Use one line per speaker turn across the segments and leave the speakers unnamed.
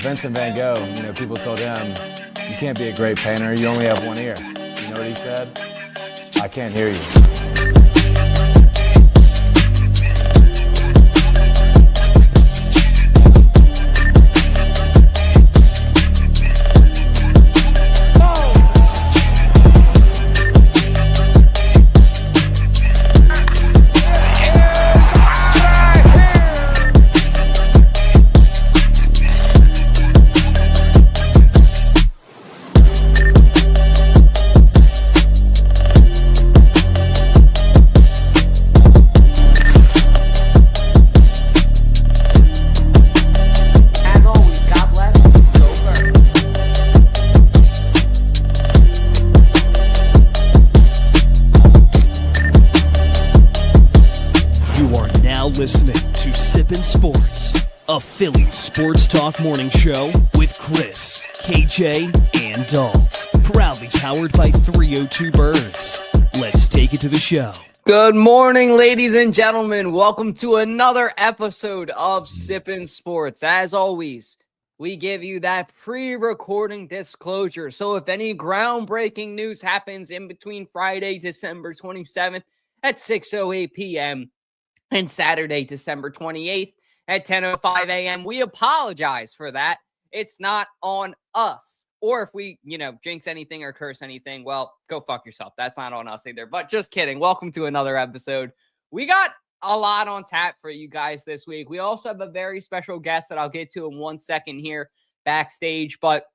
Vincent Van Gogh, people told him, you can't be a great painter, you only have one ear. You know what he said? I can't hear you.
Listening to Sippin' Sports, a Philly sports talk morning show with Chris, KJ, and Dalt. Proudly powered by 302 Birds. Let's take it to the show.
Good morning, ladies and gentlemen. Welcome to another episode of Sippin' Sports. As always, we give you that pre-recording disclosure. So if any groundbreaking news happens in between Friday, December 27th at 6:08 p.m., and Saturday, December 28th at 10:05 a.m. We apologize for that. It's not on us. Or if we, jinx anything or curse anything, well, go fuck yourself. That's not on us either. But just kidding. Welcome to another episode. We got a lot on tap for you guys this week. We also have a very special guest that I'll get to in 1 second here backstage. But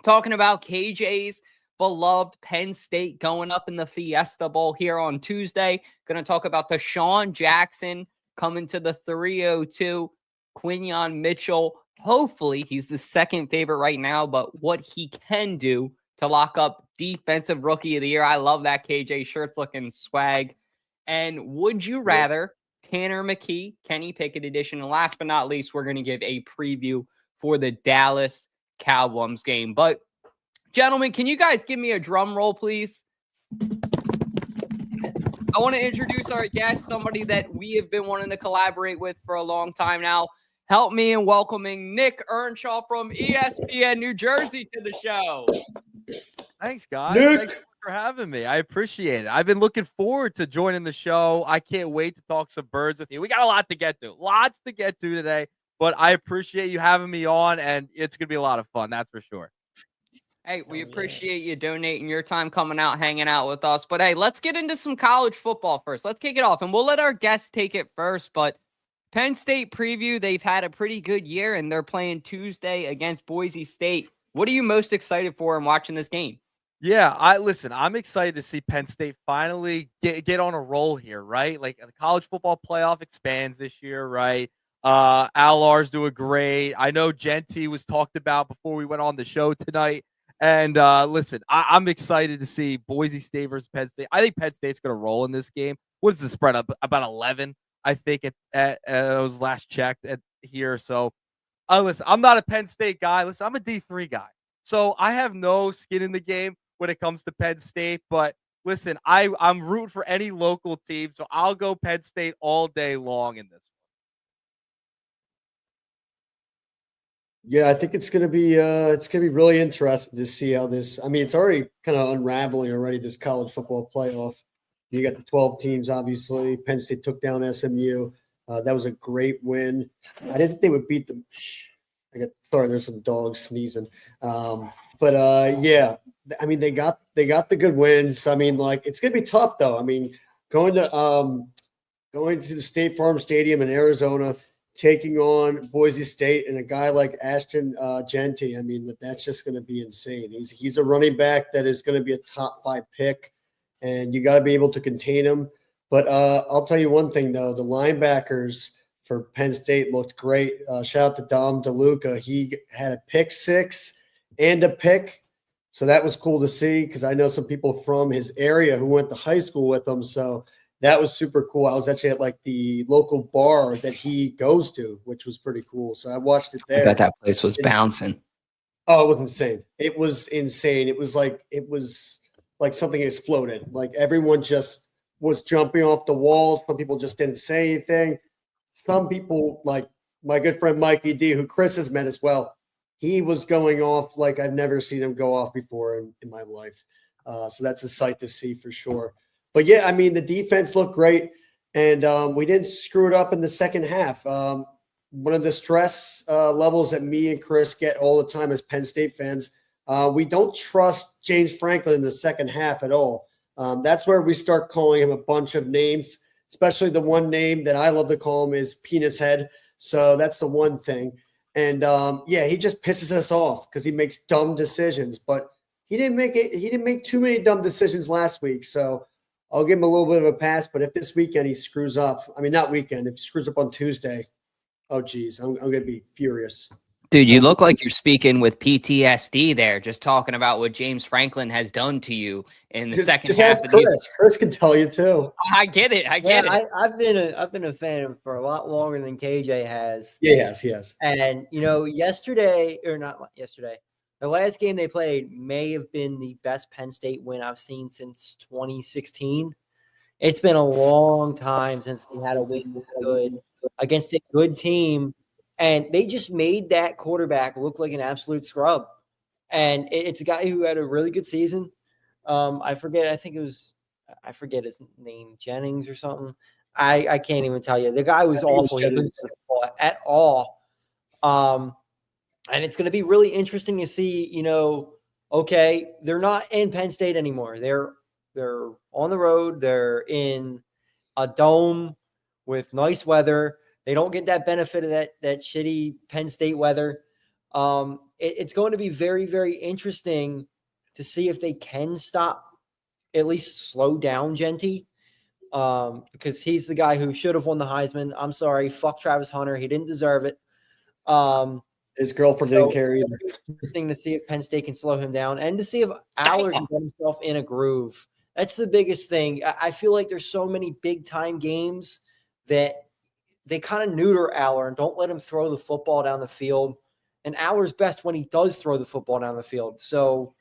talking about KJ's beloved Penn State going up in the Fiesta Bowl here on Tuesday. Going to talk about DeSean Jackson coming to the 302. Quinyon Mitchell, hopefully he's the second favorite right now, but what he can do to lock up Defensive Rookie of the Year. I love that KJ shirt's looking swag. And would you rather Tanner McKee, Kenny Pickett edition. And last but not least, we're going to give a preview for the Dallas Cowboys game. But gentlemen, can you guys give me a drum roll, please? I want to introduce our guest, somebody that we have been wanting to collaborate with for a long time now. Help me in welcoming Nick Earnshaw from ESPN New Jersey to the show.
Thanks, guys. Nick. Thanks for having me. I appreciate it. I've been looking forward to joining the show. I can't wait to talk some birds with you. We got a lot to get to. Lots to get to today, but I appreciate you having me on, and it's going to be a lot of fun, that's for sure.
Hey, we appreciate you donating your time, coming out, hanging out with us. But, hey, let's get into some college football first. Let's kick it off, and we'll let our guests take it first. But Penn State preview, they've had a pretty good year, and they're playing Tuesday against Boise State. What are you most excited for in watching this game?
Yeah, I'm excited to see Penn State finally get on a roll here, right? Like, the college football playoff expands this year, right? Alar's doing great. I know Genty was talked about before we went on the show tonight. And I'm excited to see Boise State versus Penn State. I think Penn State's going to roll in this game. What is the spread up? About 11, I think, at was last checked here. So, listen, I'm not a Penn State guy. Listen, I'm a D3 guy. So I have no skin in the game when it comes to Penn State. But listen, I'm rooting for any local team. So I'll go Penn State all day long in this.
Yeah, I think it's gonna be really interesting to see how this. I mean, it's already kind of unraveling already. This college football playoff. You got the 12 teams, obviously. Penn State took down SMU. That was a great win. I didn't think they would beat them. Sorry, there's some dogs sneezing. Yeah, I mean they got the good wins. I mean, like, it's gonna be tough though. I mean, going to the State Farm Stadium in Arizona, taking on Boise State and a guy like Ashton Genty, I mean, that's just going to be insane. He's a running back that is going to be a top 5 pick, and you got to be able to contain him. But I'll tell you one thing, though. The linebackers for Penn State looked great. Shout out to Dom DeLuca. He had a pick 6 and a pick, so that was cool to see because I know some people from his area who went to high school with him, so – that was super cool. I was actually at like the local bar that he goes to, which was pretty cool. So I watched it there.
I bet that place was bouncing.
Oh, it was insane. It was insane. It was like something exploded. Like everyone just was jumping off the walls. Some people just didn't say anything. some people, like my good friend Mikey D, who Chris has met as well, he was going off like I've never seen him go off before in my life. So that's a sight to see for sure. But yeah, I mean, the defense looked great, and we didn't screw it up in the second half. One of the stress levels that me and Chris get all the time as Penn State fans, we don't trust James Franklin in the second half at all. That's where we start calling him a bunch of names, especially the one name that I love to call him is Penis Head. So that's the one thing. And yeah, he just pisses us off because he makes dumb decisions. But he didn't make too many dumb decisions last week. So I'll give him a little bit of a pass. But if this weekend he screws up, I mean, not weekend, if he screws up on Tuesday, oh geez, I'm going to be furious.
Dude, you look like you're speaking with PTSD there, just talking about what James Franklin has done to you in the second half
ask
of the
Chris. Chris can tell you too.
I get it. I get it.
I've been a fan of him for a lot longer than KJ has.
Yes.
And the last game they played may have been the best Penn State win I've seen since 2016. It's been a long time since they had a win good against a good team. And they just made that quarterback look like an absolute scrub. And it's a guy who had a really good season. I forget his name, Jennings or something. I can't even tell you. The guy was awful. He couldn't play football at all. And it's going to be really interesting to see, okay, they're not in Penn State anymore. They're on the road. They're in a dome with nice weather. They don't get that benefit of that shitty Penn State weather. It's going to be very, very interesting to see if they can stop, at least slow down Genty, because he's the guy who should have won the Heisman. I'm sorry, fuck Travis Hunter. He didn't deserve it.
His girlfriend didn't care either.
Interesting to see if Penn State can slow him down and to see if Allard can get himself in a groove. That's the biggest thing. I feel like there's so many big-time games that they kind of neuter Allard and don't let him throw the football down the field. And Allard's best when he does throw the football down the field. So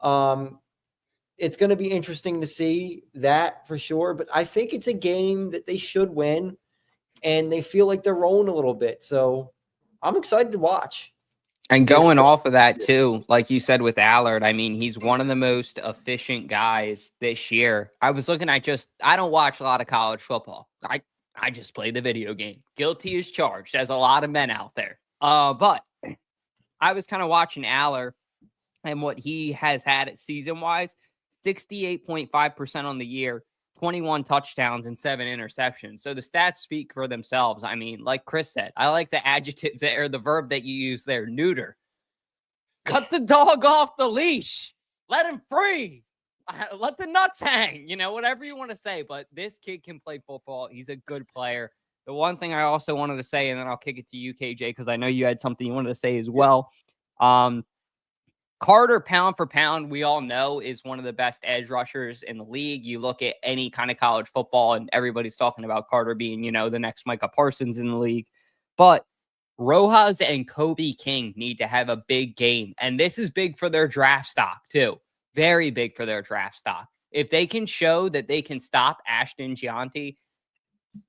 it's going to be interesting to see that for sure. But I think it's a game that they should win, and they feel like they're rolling a little bit. So I'm excited to watch.
And going off of that too, like you said with Allard, I mean, he's one of the most efficient guys this year. I was looking at I don't watch a lot of college football. I just play the video game. Guilty as charged. There's a lot of men out there. But I was kind of watching Allard and what he has had season-wise, 68.5% on the year, 21 touchdowns and 7 interceptions. So the stats speak for themselves. I mean, like Chris said, I like the adjective or the verb that you use there, neuter. Cut the dog off the leash. Let him free. Let the nuts hang, whatever you want to say. But this kid can play football. He's a good player. The one thing I also wanted to say, and then I'll kick it to you, KJ, because I know you had something you wanted to say as well. Carter, pound for pound, we all know is one of the best edge rushers in the league. You look at any kind of college football, and everybody's talking about Carter being, the next Micah Parsons in the league. But Rojas and Kobe King need to have a big game. And this is big for their draft stock, too. Very big for their draft stock. If they can show that they can stop Ashton Gianti,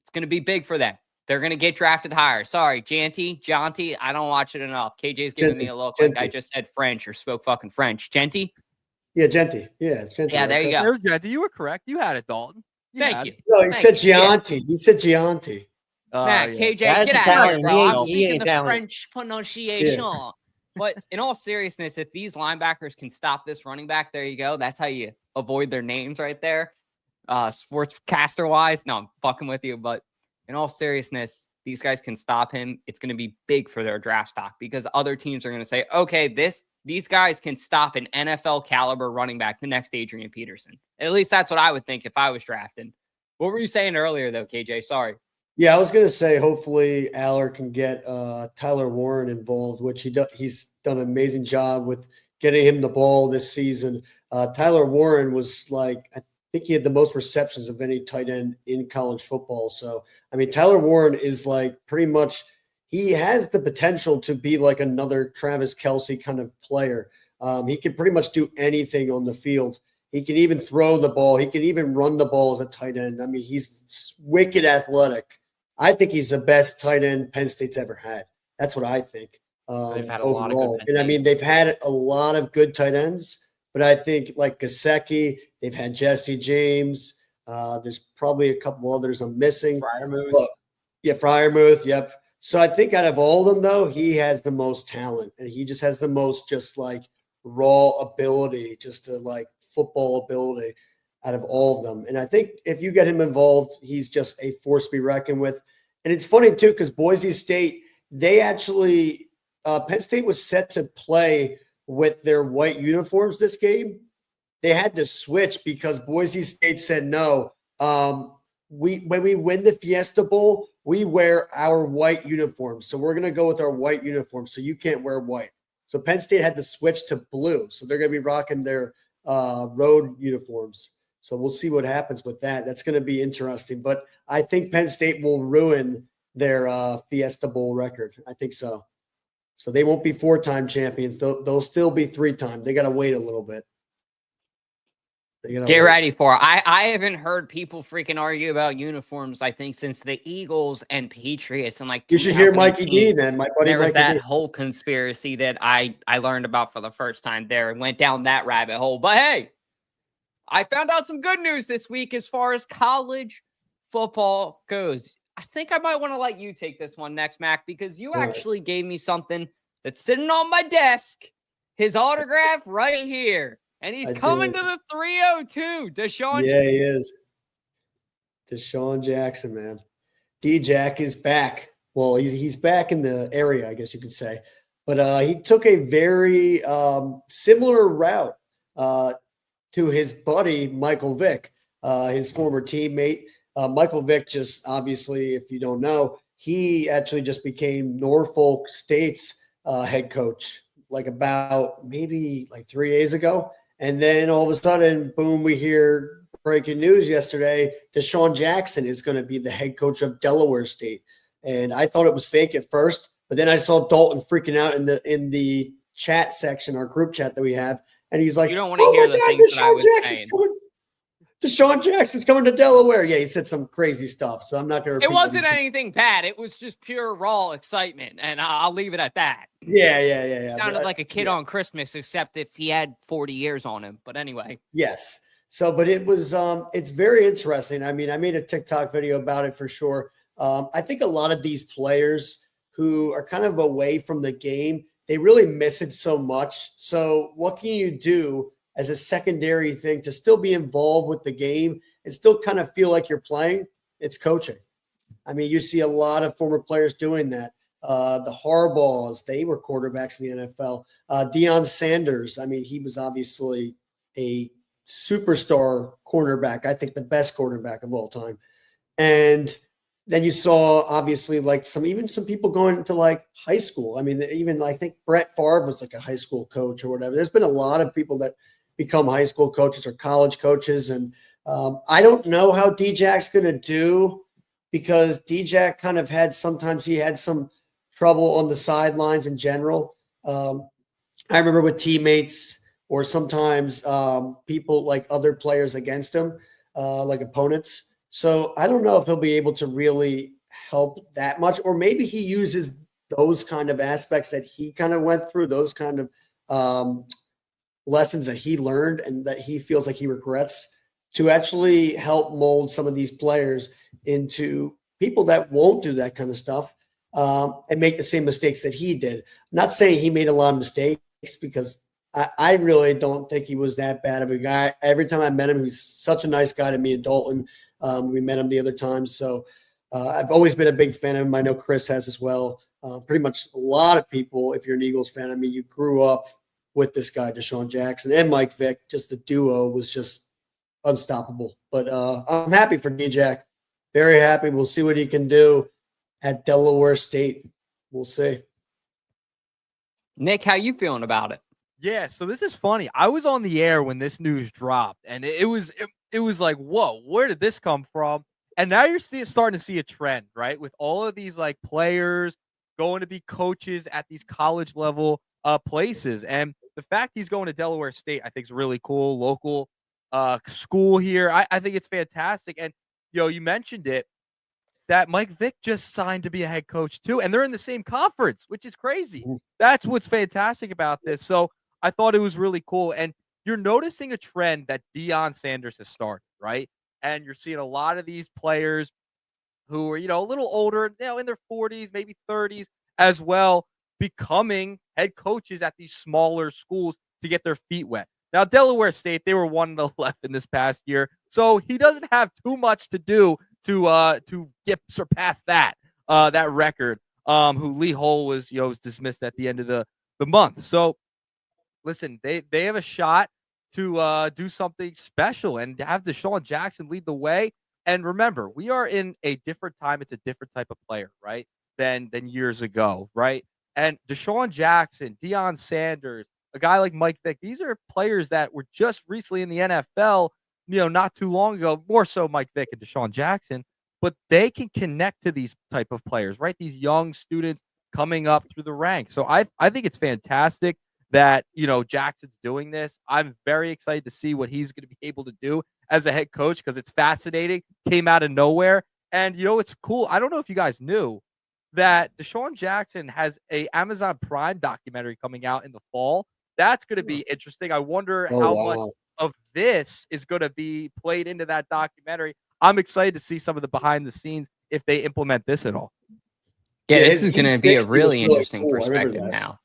it's going to be big for them. They're going to get drafted higher. Sorry, Gianti, I don't watch it enough. KJ's giving me a look like I just said French or spoke fucking French. Genty?
Yeah, Genty. Yeah, it's Genty.
Yeah, there you go.
There's Genty. You were correct. You had it, Dalton.
Thank you.
No, he said Gianti. He said Gianti.
Nah, KJ,
That's
get out of here,
Italian.
bro. I'm
He
speaking
ain't
the
Italian.
French pronunciation. But in all seriousness, if these linebackers can stop this running back, there you go. That's how you avoid their names right there. Sportscaster-wise, no, I'm fucking with you. But in all seriousness, these guys can stop him. It's going to be big for their draft stock because other teams are going to say, okay, these guys can stop an NFL caliber running back, the next Adrian Peterson. At least that's what I would think if I was drafting. What were you saying earlier, though, KJ? Sorry.
Yeah, I was going to say hopefully Allard can get Tyler Warren involved, which he's done an amazing job with getting him the ball this season. Tyler Warren was I think he had the most receptions of any tight end in college football. So, I mean, Tyler Warren is pretty much he has the potential to be like another Travis Kelce kind of player. He can pretty much do anything on the field. He can even throw the ball. He can even run the ball as a tight end. I mean, he's wicked athletic. I think he's the best tight end Penn State's ever had. That's what I think.
They've had a
overall.
lot of good Penn
And I mean,
States.
they've had a lot of good tight ends, but I think like Gesicki, they've had Jesse James. There's probably a couple others I'm missing.
Fryermuth.
But, yeah, Fryermuth. Yep. So I think out of all of them, though, he has the most talent, and he just has the most just like raw ability, just to like football ability out of all of them. And I think if you get him involved, he's just a force to be reckoned with. And it's funny too, because Boise State, they actually Penn State was set to play with their white uniforms this game. They had to switch because Boise State said no. When we win the Fiesta Bowl, we wear our white uniforms. So we're going to go with our white uniforms. So you can't wear white. So Penn State had to switch to blue. So they're going to be rocking their road uniforms. So we'll see what happens with that. That's going to be interesting. But I think Penn State will ruin their Fiesta Bowl record. I think so. So they won't be 4-time champions. They'll still be 3-time. They got to wait a little bit.
Get ready for it. I haven't heard people freaking argue about uniforms, I think, since the Eagles and Patriots. And like,
you should hear Mikey D then, my buddy.
There was
Mikey
that
D.
whole conspiracy that I learned about for the first time there and went down that rabbit hole. But hey, I found out some good news this week as far as college football goes. I think I might want to let you take this one next, Mac, because you actually gave me something that's sitting on my desk. His autograph right here. And he's coming to the 302. DeSean.
Yeah, he is. DeSean Jackson, man. D-Jack is back. Well, he's back in the area, I guess you could say. But he took a very similar route to his buddy, Michael Vick, his former teammate. Michael Vick just, obviously, if you don't know, he actually just became Norfolk State's head coach, like about maybe like 3 days ago. And then all of a sudden, boom, we hear breaking news yesterday. DeSean Jackson is going to be the head coach of Delaware State. And I thought it was fake at first, but then I saw Dalton freaking out in the chat section, our group chat that we have. And he's like,
you don't want to hear the things that I was saying.
DeSean Jackson's coming to Delaware. Yeah, he said some crazy stuff. So I'm not going to.
It wasn't anything bad. It was just pure raw excitement, and I'll leave it at that.
Yeah.
It sounded like a kid on Christmas, except if he had 40 years on him. But anyway.
Yes. So, but it was. It's very interesting. I mean, I made a TikTok video about it for sure. I think a lot of these players who are kind of away from the game, they really miss it so much. So, what can you do as a secondary thing to still be involved with the game and still kind of feel like you're playing? It's coaching. I mean, you see a lot of former players doing that. The Harbaughs, they were quarterbacks in the NFL. Deion Sanders, I mean, he was obviously a superstar cornerback. I think the best quarterback of all time. And then you saw obviously like some people going to like high school. I mean, even I think Brett Favre was like a high school coach or whatever. There's been a lot of people that become high school coaches or college coaches. And I don't know how D-Jack's going to do, because D-Jack kind of sometimes he had some trouble on the sidelines in general. I remember with teammates or sometimes people like other players against him, like opponents. So I don't know if he'll be able to really help that much, or maybe he uses those kind of aspects that he kind of went through, those kind of lessons that he learned and that he feels like he regrets, to actually help mold some of these players into people that won't do that kind of stuff and make the same mistakes that he did. I'm not saying he made a lot of mistakes, because I really don't think he was that bad of a guy. Every time I met him, he's such a nice guy to me and Dalton. We met him the other time. So I've always been a big fan of him. I know Chris has as well. Pretty much a lot of people, if you're an Eagles fan, I mean, you grew up with this guy, DeSean Jackson, and Mike Vick. Just the duo was just unstoppable. But I'm happy for D-Jack. Very happy. We'll see what he can do at Delaware State. We'll see.
Nick, how you feeling about it?
Yeah, so this is funny. I was on the air when this news dropped, and it was like, whoa, where did this come from? And now you're starting to see a trend, right? With all of these like players going to be coaches at these college level places. And the fact he's going to Delaware State, I think, is really cool. Local school here. I think it's fantastic. And you mentioned it. that Mike Vick just signed to be a head coach too, and they're in the same conference, which is crazy.
Mhm.
That's what's fantastic about this. So I thought it was really cool. And you're noticing a trend that DeSean Sanders has started, right? And you're seeing a lot of these players who are, a little older, in their 40s, maybe 30s as well, becoming head coaches at these smaller schools to get their feet wet. Now, Delaware State, they were 1-11 this past year, so he doesn't have too much to do to surpass that record. Who Lee Hole was dismissed at the end of the month. So, listen, they have a shot to do something special and have DeSean Jackson lead the way. And remember, we are in a different time. It's a different type of player, right, than years ago, right? And DeSean Jackson, Deion Sanders, a guy like Mike Vick, these are players that were just recently in the NFL, not too long ago, more so Mike Vick and DeSean Jackson, but they can connect to these type of players, right? These young students coming up through the ranks. So I think it's fantastic that, Jackson's doing this. I'm very excited to see what he's going to be able to do as a head coach because it's fascinating. Came out of nowhere. And, it's cool. I don't know if you guys knew that DeSean Jackson has a Amazon Prime documentary coming out in the fall. That's going to be interesting. I wonder how much of this is going to be played into that documentary. I'm excited to see some of the behind the scenes if they implement this at all.
Yeah, this is going to be a really
really
interesting
cool.
perspective now.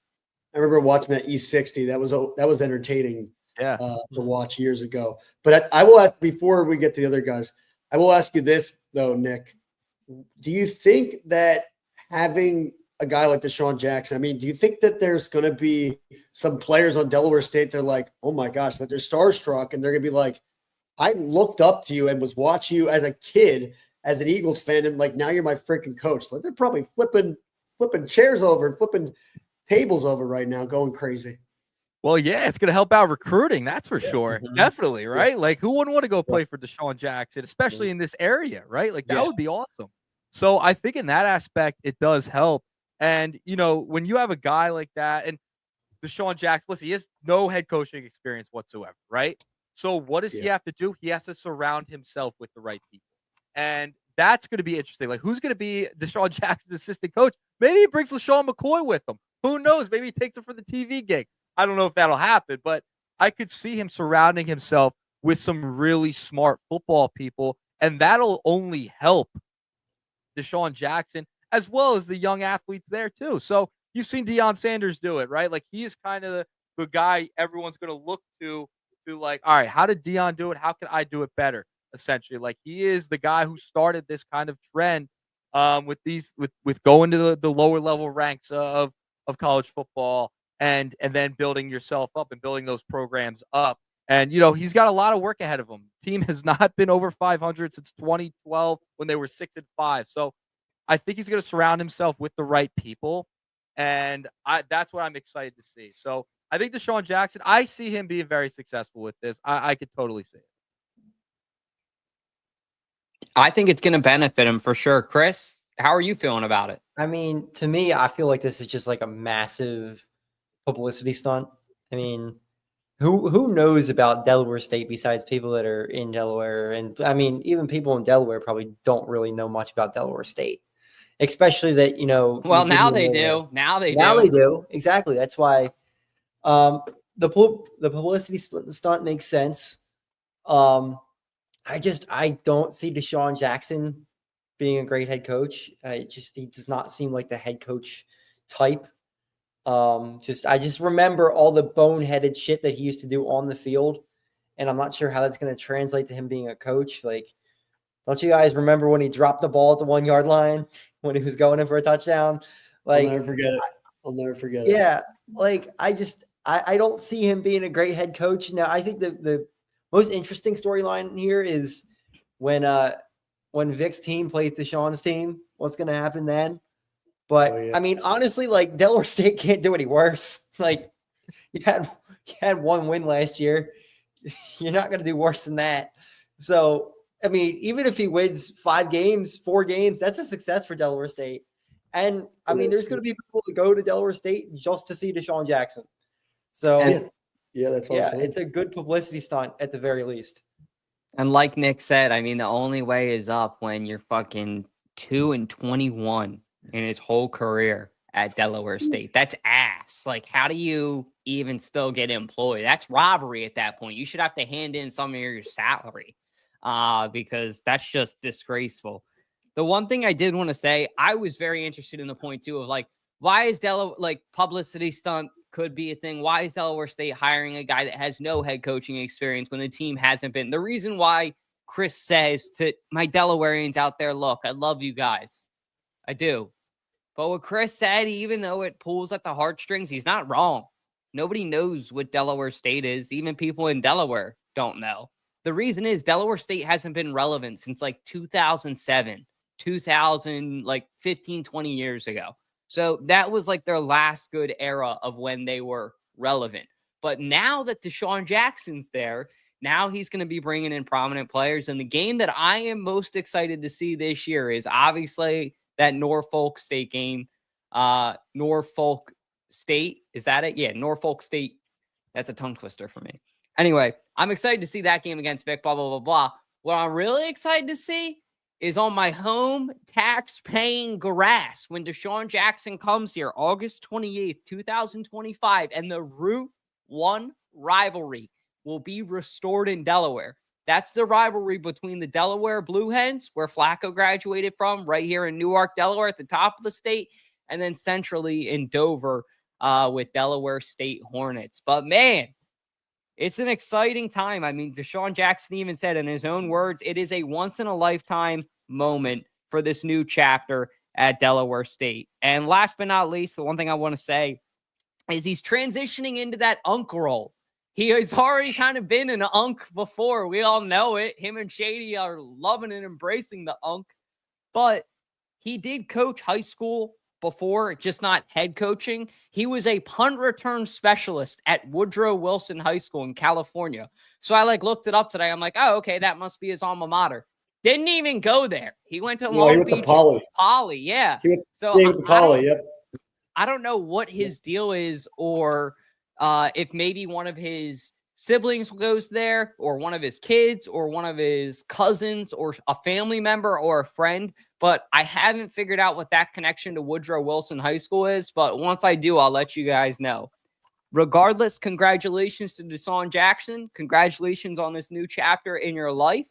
I remember watching that E60. That was entertaining to watch years ago. But I will ask, before we get to the other guys, I will ask you this, though, Nick. Do you think that having a guy like DeSean Jackson, do you think that there's going to be some players on Delaware State that are like, oh, my gosh, that they're starstruck, and they're going to be like, I looked up to you and was watching you as a kid, as an Eagles fan, and now you're my freaking coach. Like, they're probably flipping chairs over and flipping tables over right now, going crazy.
Well, yeah, it's going to help out recruiting. That's for sure. Mm-hmm. Definitely. Right. Yeah. Like, who wouldn't want to go play for DeSean Jackson, especially in this area, right? Like, that would be awesome. So I think in that aspect, it does help. And, when you have a guy like that, and DeSean Jackson, listen, he has no head coaching experience whatsoever, right? So what does he have to do? He has to surround himself with the right people. And that's going to be interesting. Like, who's going to be DeSean Jackson's assistant coach? Maybe he brings LaShawn McCoy with him. Who knows? Maybe he takes him for the TV gig. I don't know if that'll happen, but I could see him surrounding himself with some really smart football people, and that'll only help DeSean Jackson as well as the young athletes there too. So you've seen Deion Sanders do it, right? Like, he is kind of the guy everyone's going to look to like, all right, how did Deion do it? How can I do it better? Essentially, like, he is the guy who started this kind of trend with going to the lower level ranks of college football and then building yourself up and building those programs up. And, he's got a lot of work ahead of him. Team has not been over 500 since 2012 when they were 6-5. So I think he's going to surround himself with the right people. And that's what I'm excited to see. So I think DeSean Jackson, I see him being very successful with this. I could totally see it.
I think it's going to benefit him for sure. Chris, how are you feeling about it?
To me, I feel like this is just like a massive publicity stunt. Who knows about Delaware State besides people that are in Delaware? And even people in Delaware probably don't really know much about Delaware State, especially that,
Well, now they do. Now they
do. Exactly. That's why the publicity stunt makes sense. I don't see DeSean Jackson being a great head coach. He does not seem like the head coach type. I just remember all the boneheaded shit that he used to do on the field, and I'm not sure how that's going to translate to him being a coach. Like, don't you guys remember when he dropped the ball at the 1 yard line when he was going in for a touchdown? Like,
I'll never forget it.
Yeah. Like, I don't see him being a great head coach. Now, I think the most interesting storyline here is when Vic's team plays DeSean's team, what's going to happen then? But honestly, like, Delaware State can't do any worse. Like, you had one win last year. You're not going to do worse than that. So, even if he wins 4 games, that's a success for Delaware State. And there's going to be people that go to Delaware State just to see DeSean Jackson. So,
that's awesome.
It's a good publicity stunt at the very least.
And like Nick said, the only way is up when you're fucking 2-21 in his whole career at Delaware State. That's ass. Like, how do you even still get employed? That's robbery at that point. You should have to hand in some of your salary because that's just disgraceful. The one thing I did want to say, I was very interested in the point too of like, why is publicity stunt could be a thing? Why is Delaware State hiring a guy that has no head coaching experience when the team hasn't been? The reason why Chris says to my Delawareans out there, look, I love you guys. I do. But what Chris said, even though it pulls at the heartstrings, he's not wrong. Nobody knows what Delaware State is. Even people in Delaware don't know. The reason is Delaware State hasn't been relevant since like 2007, 15, 20 years ago. So that was like their last good era of when they were relevant. But now that DeSean Jackson's there, now he's going to be bringing in prominent players. And the game that I am most excited to see this year is obviously that Norfolk State game. Norfolk State, is that it? Yeah, Norfolk State. That's a tongue twister for me. Anyway, I'm excited to see that game against Vic, blah, blah, blah, blah. What I'm really excited to see is on my home tax-paying grass when DeSean Jackson comes here, August 28th, 2025, and the Route 1 rivalry will be restored in Delaware. That's the rivalry between the Delaware Blue Hens, where Flacco graduated from, right here in Newark, Delaware, at the top of the state, and then centrally in Dover with Delaware State Hornets. But, man, it's an exciting time. I mean, DeSean Jackson even said in his own words, it is a once-in-a-lifetime moment for this new chapter at Delaware State. And last but not least, the one thing I want to say is he's transitioning into that unk role. He has already kind of been an unk before. We all know it. Him and Shady are loving and embracing the unk. But he did coach high school before, just not head coaching. He was a punt return specialist at Woodrow Wilson High School in California. So I looked it up today. I'm like, oh, okay, that must be his alma mater. Didn't even go there. He went to Long Beach. Poly, yeah.
He went to Poly, yep.
I don't know what his deal is, or if maybe one of his siblings goes there, or one of his kids, or one of his cousins, or a family member, or a friend. But I haven't figured out what that connection to Woodrow Wilson High School is. But once I do, I'll let you guys know. Regardless, congratulations to DeSean Jackson. Congratulations on this new chapter in your life.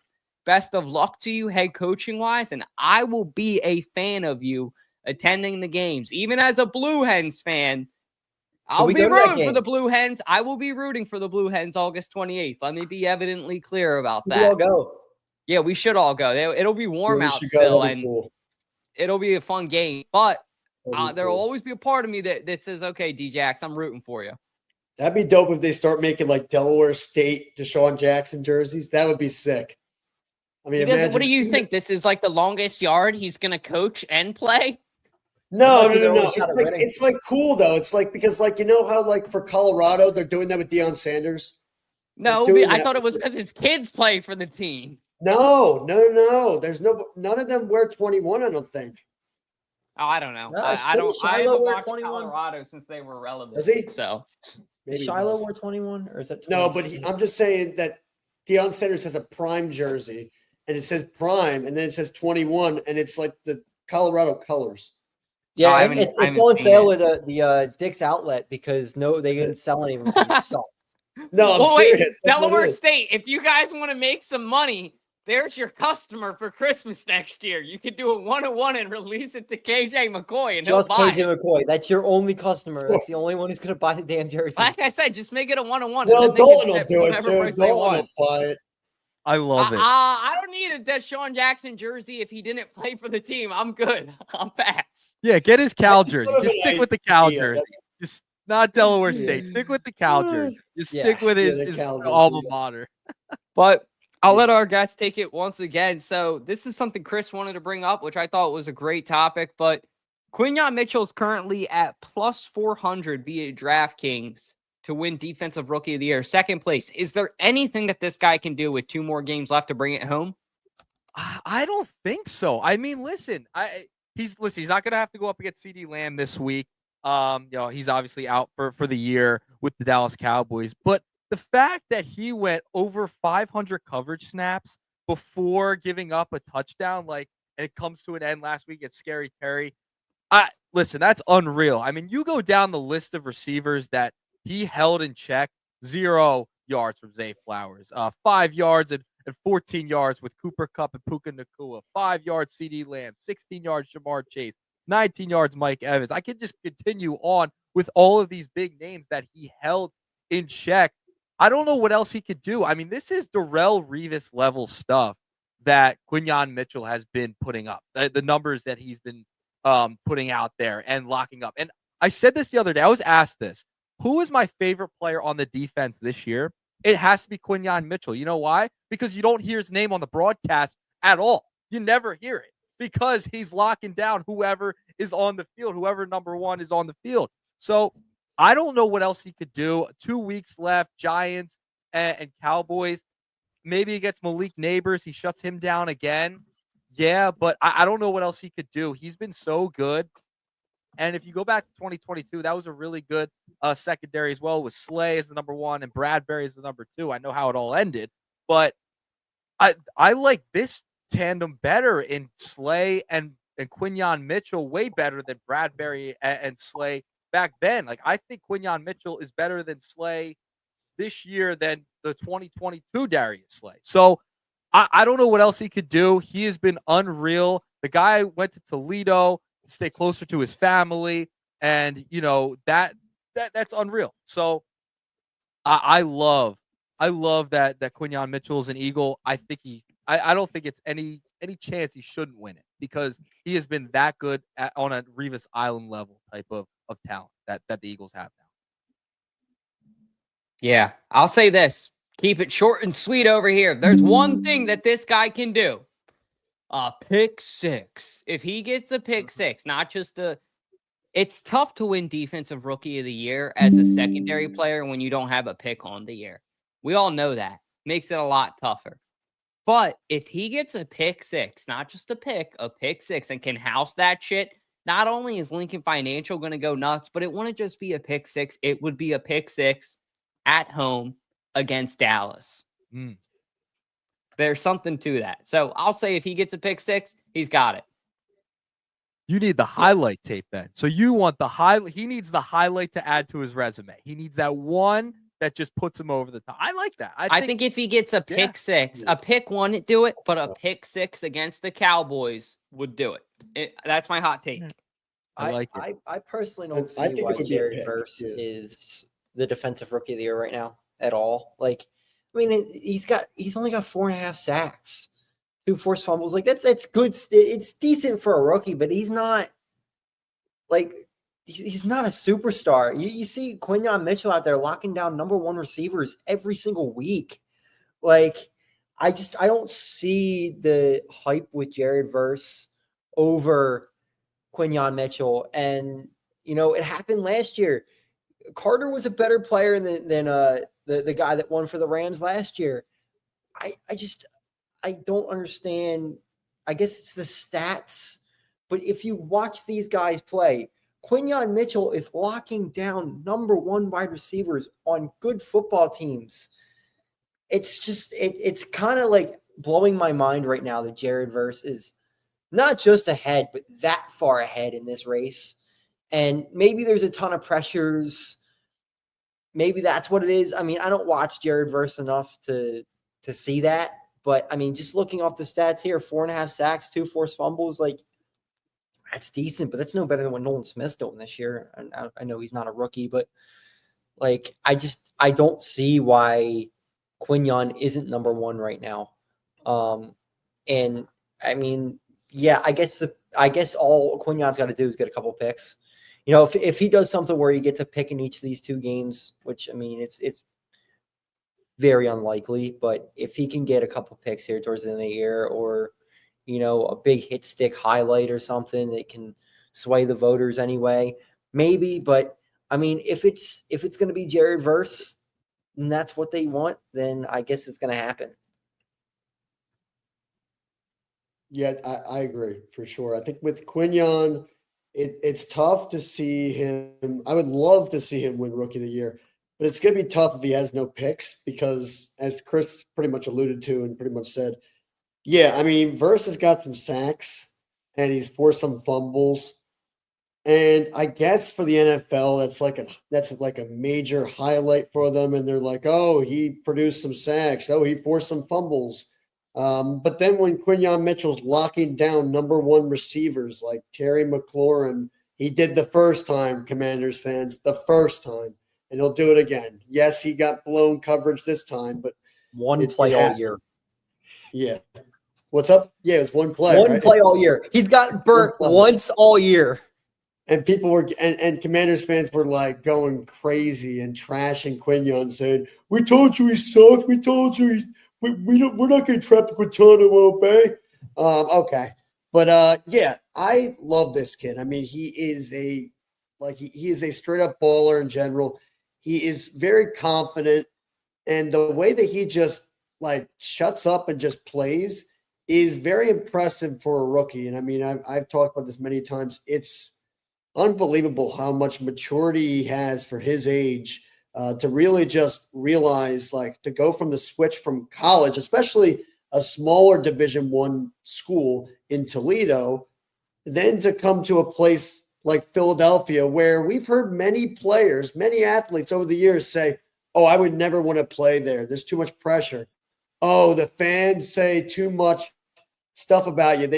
Best of luck to you head coaching wise. And I will be a fan of you attending the games. Even as a Blue Hens fan, I'll be rooting for the Blue Hens. I will be rooting for the Blue Hens August 28th. Let me be evidently clear about that.
We'll all go.
Yeah, we should all go. It'll be warm out still, and cool. It'll be a fun game. But there will always be a part of me that says, okay, D-Jax, I'm rooting for you.
That'd be dope if they start making like Delaware State DeSean Jackson jerseys. That would be sick. I mean,
what do you think? This is like the longest yard he's going to coach and play?
No. It's like cool though. It's like, because like, you know how like for Colorado, they're doing that with Deion Sanders?
No, I thought it was because his kids play for the team.
No. There's none of them wear 21, I don't think.
Oh, I don't know.
No,
I haven't watched
21?
Colorado since they were relevant.
Does he?
So
maybe Shiloh wore 21, or is that 20?
No, but I'm just saying that Deion Sanders has a prime jersey, and it says prime, and then it says 21, and it's like the Colorado colors.
Yeah, it's on sale at the Dick's Outlet because they didn't sell any of them.
No, I'm serious.
Delaware State, if you guys want to make some money, there's your customer for Christmas next year. You could do a 1-on-1 and release it to KJ McCoy, and
just
he'll buy
KJ McCoy. That's your only customer. That's the only one who's going to buy the damn jersey.
Like I said, just make it a 1-on-1.
Well, Dalton will do it too. Dalton will buy it.
I love it.
I don't need a DeSean Jackson jersey if he didn't play for the team. I'm good. I'm fast.
Yeah, get his Cal jersey. Just stick with the Cal jersey. Just not Delaware State. Stick with the Cal jersey. Just stick with his alma mater.
But I'll let our guests take it once again. So this is something Chris wanted to bring up, which I thought was a great topic. But Quinyon Mitchell is currently at plus 400 via DraftKings to win Defensive Rookie of the Year, second place. Is there anything that this guy can do with 2 more games left to bring it home?
I don't think so. I mean, listen, he's not going to have to go up against CeeDee Lamb this week. He's obviously out for the year with the Dallas Cowboys. But the fact that he went over 500 coverage snaps before giving up a touchdown, like, and it comes to an end last week at Scary Terry. Listen, that's unreal. I mean, you go down the list of receivers that he held in check, 0 yards from Zay Flowers, 5 yards and 14 yards with Cooper Kupp and Puka Nacua, 5 yards CeeDee Lamb, 16 yards Jamar Chase, 19 yards Mike Evans. I could just continue on with all of these big names that he held in check. I don't know what else he could do. I mean, this is Darrelle Revis level stuff that Quinyon Mitchell has been putting up, the numbers that he's been putting out there and locking up. And I said this the other day. I was asked this. Who is my favorite player on the defense this year? It has to be Quinyon Mitchell. You know why? Because you don't hear his name on the broadcast at all. You never hear it because he's locking down whoever is on the field, whoever number one is on the field. So I don't know what else he could do. 2 weeks left, Giants and Cowboys. Maybe he gets Malik Neighbors. He shuts him down again. Yeah, but I don't know what else he could do. He's been so good. And if you go back to 2022, that was a really good secondary as well, with Slay as the number one and Bradbury as the number two. I know how it all ended, but I like this tandem better in Slay and Quinyon Mitchell, way better than Bradbury and Slay back then. Like, I think Quinyon Mitchell is better than Slay this year than the 2022 Darius Slay. So I don't know what else he could do. He has been unreal. The guy went to Toledo to stay closer to his family, and that's unreal. So I love that Quinyon Mitchell is an Eagle. I think I don't think it's any chance he shouldn't win it, because he has been that good on a Revis Island level type of talent that the Eagles have now.
Yeah, I'll say this. Keep it short and sweet over here. There's one thing that this guy can do. A pick six. If he gets a pick six, not just it's tough to win Defensive Rookie of the Year as a secondary player when you don't have a pick on the year. We all know that. Makes it a lot tougher. But if he gets a pick six, not just a pick six, and can house that shit, not only is Lincoln Financial going to go nuts, but it wouldn't just be a pick six. It would be a pick six at home against Dallas. There's something to that. So I'll say if he gets a pick six, he's got it.
You need the highlight tape then. So you want the highlight. He needs the highlight to add to his resume. He needs that one that just puts him over the top. I like that. I think
if he gets a pick six, a pick one would do it, but a pick six against the Cowboys would do it. That's my hot take.
I like it.
I personally don't see why Jared Verse is the Defensive Rookie of the Year right now at all. Like, I mean, he's only got 4.5 sacks, 2 forced fumbles. Like, that's good. It's decent for a rookie, but he's not he's not a superstar. You see Quinyon Mitchell out there locking down number one receivers every single week. Like, I don't see the hype with Jared Verse over Quinyon Mitchell. And, it happened last year. Carter was a better player than the guy that won for the Rams last year. I don't understand. I guess it's the stats, but if you watch these guys play, Quinyon Mitchell is locking down number one wide receivers on good football teams. It's just, it's kind of like blowing my mind right now that Jared Verse is not just ahead, but that far ahead in this race. And maybe there's a ton of pressures. Maybe that's what it is. I mean, I don't watch Jared Verse enough to see that. But, I mean, just looking off the stats here, 4.5 sacks, 2 forced fumbles, like, that's decent. But that's no better than what Nolan Smith's doing this year. I know he's not a rookie, but, like, I don't see why Quinyon isn't number one right now. And, I mean, yeah, I guess all Quinyon's got to do is get a couple picks. If he does something where he gets a pick in each of these 2 games, which, I mean, it's very unlikely, but if he can get a couple picks here towards the end of the year, or, a big hit stick highlight or something that can sway the voters anyway, maybe. But, I mean, if it's going to be Jared Verse and that's what they want, then I guess it's going to happen.
Yeah, I agree for sure. I think with Quinyon, it's tough to see him. I would love to see him win Rookie of the Year, but it's going to be tough if he has no picks, because, as Chris pretty much alluded to and pretty much said, Yeah, I mean, Verse has got some sacks, and he's forced some fumbles. And I guess for the NFL, that's like a major highlight for them. And they're like, oh, he produced some sacks. Oh, he forced some fumbles. But then when Quinyon Mitchell's locking down number one receivers like Terry McLaurin, he did the first time, Commanders fans, the first time, and he'll do it again. Yes, he got blown coverage this time, but
One play all
happened.
year.
Yeah. What's up? Yeah, it was one play.
One
right?
play all year. He's got burnt once all year.
And people were, and Commanders fans were like going crazy and trashing Quinyon, saying, "We told you he sucked. We told you we're not going to trap Guantanamo Bay." Okay, but yeah, I love this kid. I mean, he is he is a straight up baller in general. He is very confident, and the way that he just like shuts up and just plays is very impressive for a rookie. And I mean, I've talked about this many times. It's unbelievable how much maturity he has for his age, to really just realize, like, to go from the switch from college, especially a smaller Division I school in Toledo, then to come to a place like Philadelphia, where we've heard many players, many athletes over the years say, "Oh, I would never want to play there. There's too much pressure. Oh, the fans say too much stuff about you.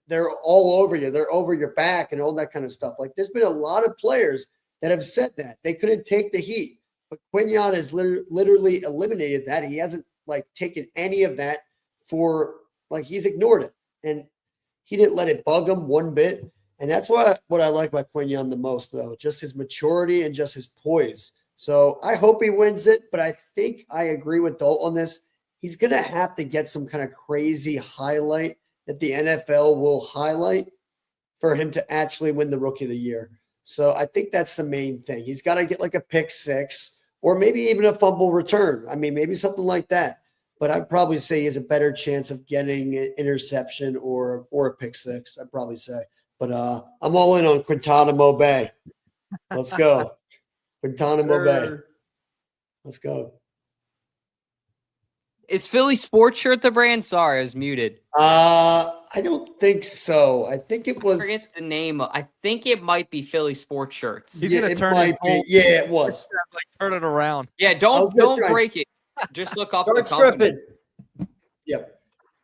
They're all over you. They're over your back and all that kind of stuff." Like, there's been a lot of players that have said that. They couldn't take the heat. But Quinyon has literally eliminated that. He hasn't, like, taken any of that he's ignored it. And he didn't let it bug him one bit. And that's what I like about Quinyon the most, though, just his maturity and just his poise. So I hope he wins it, but I think I agree with Dalton on this. He's going to have to get some kind of crazy highlight that the NFL will highlight for him to actually win the Rookie of the Year. So I think that's the main thing. He's got to get like a pick six or maybe even a fumble return. I mean, maybe something like that. But I'd probably say he has a better chance of getting an interception or a pick six, I'd probably say. But I'm all in on Guantanamo Bay. Let's go. Guantanamo Bay. Let's go.
Is Philly Sports Shirt the brand? Sorry, I was muted.
I don't think so. I think it was.
I forget the name. I think it might be Philly Sports Shirts.
He's gonna turn it.
Yeah, it was.
Like, turn it around.
Yeah, don't break it. Just look up.
Start stripping.
Yep.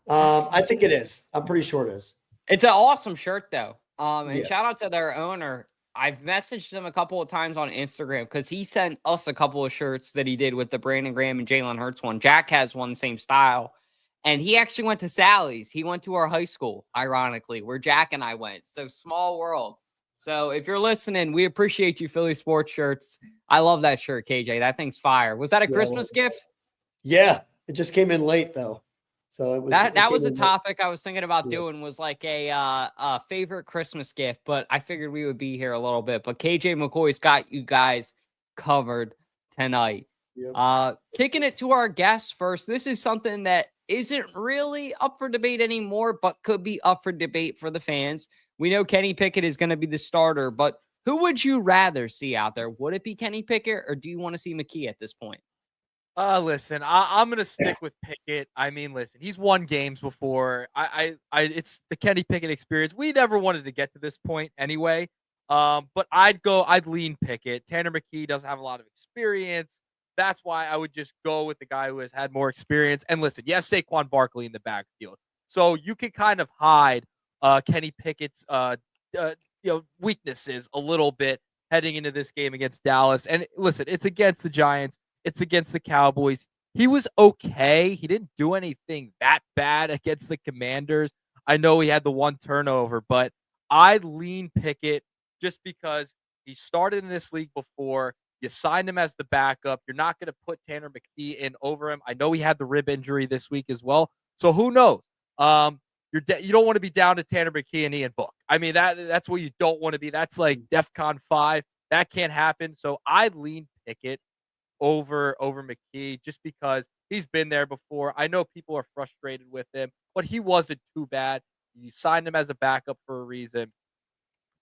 I think it is. I'm pretty sure it is.
It's an awesome shirt, though. And shout out to their owner. I've messaged him a couple of times on Instagram because he sent us a couple of shirts that he did with the Brandon Graham and Jalen Hurts one. Jack has one, the same style. And he actually went to Sally's. He went to our high school, ironically, where Jack and I went. So small world. So if you're listening, we appreciate you, Philly Sports Shirts. I love that shirt, KJ. That thing's fire. Was that a Christmas gift?
Yeah. It just came in late, though. So it was
that was a topic I was thinking about doing, was like a favorite Christmas gift, but I figured we would be here a little bit. But KJ McCoy's got you guys covered tonight. Yep. Kicking it to our guests first. This is something that isn't really up for debate anymore, but could be up for debate for the fans. We know Kenny Pickett is going to be the starter, but who would you rather see out there? Would it be Kenny Pickett, or do you want to see McKee at this point?
Listen, I'm gonna stick with Pickett. I mean, listen, he's won games before. It's the Kenny Pickett experience. We never wanted to get to this point anyway. But I'd lean Pickett. Tanner McKee doesn't have a lot of experience. That's why I would just go with the guy who has had more experience. And listen, yes, Saquon Barkley in the backfield, so you can kind of hide Kenny Pickett's weaknesses a little bit heading into this game against Dallas. And listen, it's against the Giants. It's against the Cowboys. He was okay. He didn't do anything that bad against the Commanders. I know he had the one turnover, but I'd lean Pickett just because he started in this league before. You signed him as the backup. You're not going to put Tanner McKee in over him. I know he had the rib injury this week as well. So who knows? You don't want to be down to Tanner McKee and Ian Book. I mean, that's what you don't want to be. That's like DEFCON 5. That can't happen. So I'd lean Pickett over McKee just because he's been there before. I know people are frustrated with him, but he wasn't too bad. You signed him as a backup for a reason.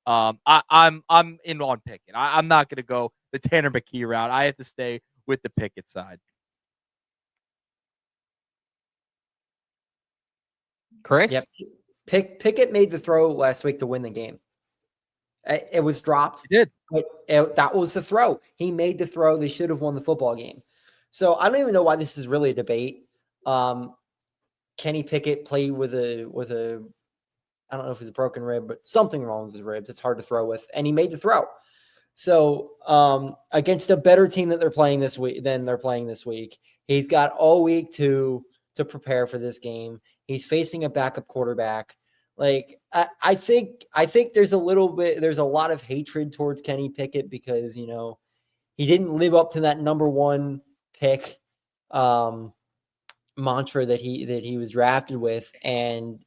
I'm in on Pickett. I'm not going to go the Tanner McKee route. I have to stay with the Pickett side.
Chris?
Yep. Pickett made the throw last week to win the game. It was dropped.
He did.
But that was the throw. He made the throw. They should have won the football game. So I don't even know why this is really a debate. Kenny Pickett played with a I don't know if it's a broken rib, but something wrong with his ribs. It's hard to throw with, and he made the throw. So against a better team that they're playing this week, he's got all week to prepare for this game. He's facing a backup quarterback. Like I think there's a lot of hatred towards Kenny Pickett because he didn't live up to that number one pick mantra that he was drafted with, and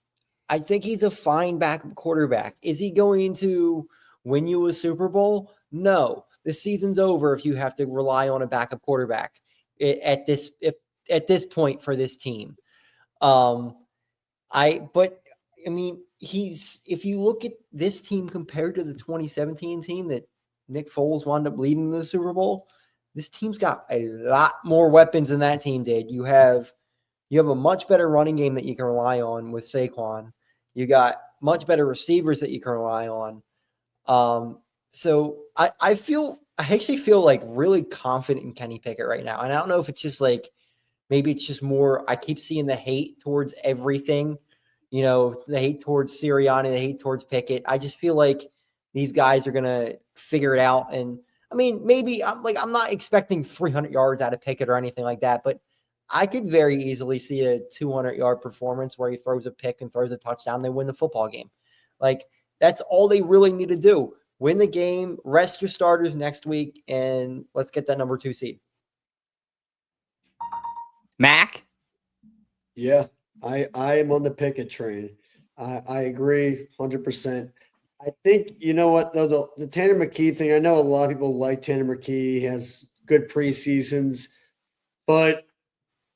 I think he's a fine backup quarterback. Is he going to win you a Super Bowl? No. The season's over if you have to rely on a backup quarterback at this point for this team. If you look at this team compared to the 2017 team that Nick Foles wound up leading the Super Bowl, this team's got a lot more weapons than that team did. You have a much better running game that you can rely on with Saquon. You got much better receivers that you can rely on. So I actually feel like really confident in Kenny Pickett right now. And I don't know if it's just like, maybe it's just more, I keep seeing the hate towards everything, the hate towards Sirianni, the hate towards Pickett. I just feel like these guys are going to figure it out. And I mean, maybe I'm not expecting 300 yards out of Pickett or anything like that, but I could very easily see a 200-yard performance where he throws a pick and throws a touchdown. They win the football game. Like, that's all they really need to do. Win the game, rest your starters next week, and let's get that number 2 seed.
Mac?
Yeah, I am on the Pickett train. I agree 100%. I think, you know what, though, the Tanner McKee thing, I know a lot of people like Tanner McKee. He has good preseasons. But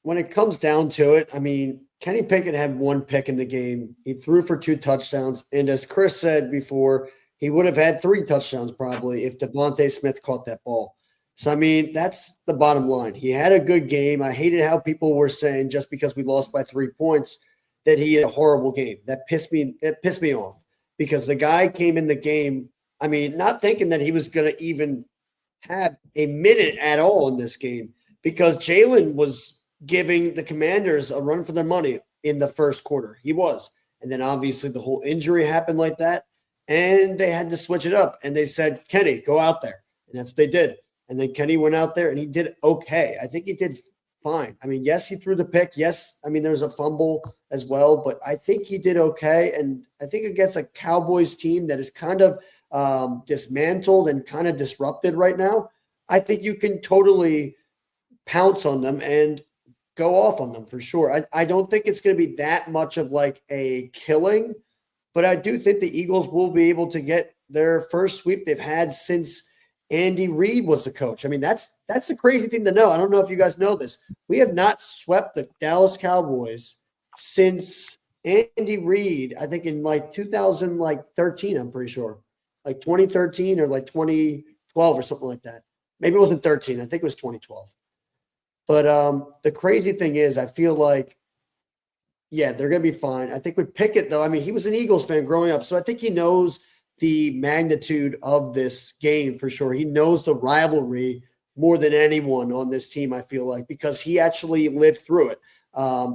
when it comes down to it, I mean, Kenny Pickett had 1 pick in the game. He threw for 2 touchdowns. And as Chris said before, he would have had 3 touchdowns probably if Devontae Smith caught that ball. So, I mean, that's the bottom line. He had a good game. I hated how people were saying just because we lost by 3 points that he had a horrible game. That pissed me off because the guy came in the game, I mean, not thinking that he was going to even have a minute at all in this game because Jalen was giving the Commanders a run for their money in the first quarter. He was. And then obviously the whole injury happened like that, and they had to switch it up. And they said, Kenny, go out there. And that's what they did. And then Kenny went out there and he did okay. I think he did fine. I mean, yes, he threw the pick. Yes, I mean, there was a fumble as well, but I think he did okay. And I think against a Cowboys team that is kind of dismantled and kind of disrupted right now, I think you can totally pounce on them and go off on them for sure. I don't think it's going to be that much of like a killing, but I do think the Eagles will be able to get their first sweep they've had since Andy Reid was the coach. I mean, that's the crazy thing to know. I don't know if you guys know this. We have not swept the Dallas Cowboys since Andy Reid, I think in like 2013, I'm pretty sure. Like 2013 or like 2012 or something like that. Maybe it wasn't 13. I think it was 2012. But the crazy thing is I feel like, yeah, they're going to be fine. I think with Pickett, though, I mean, he was an Eagles fan growing up, so I think he knows the magnitude of this game for sure. He knows the rivalry more than anyone on this team, I feel like, because he actually lived through it.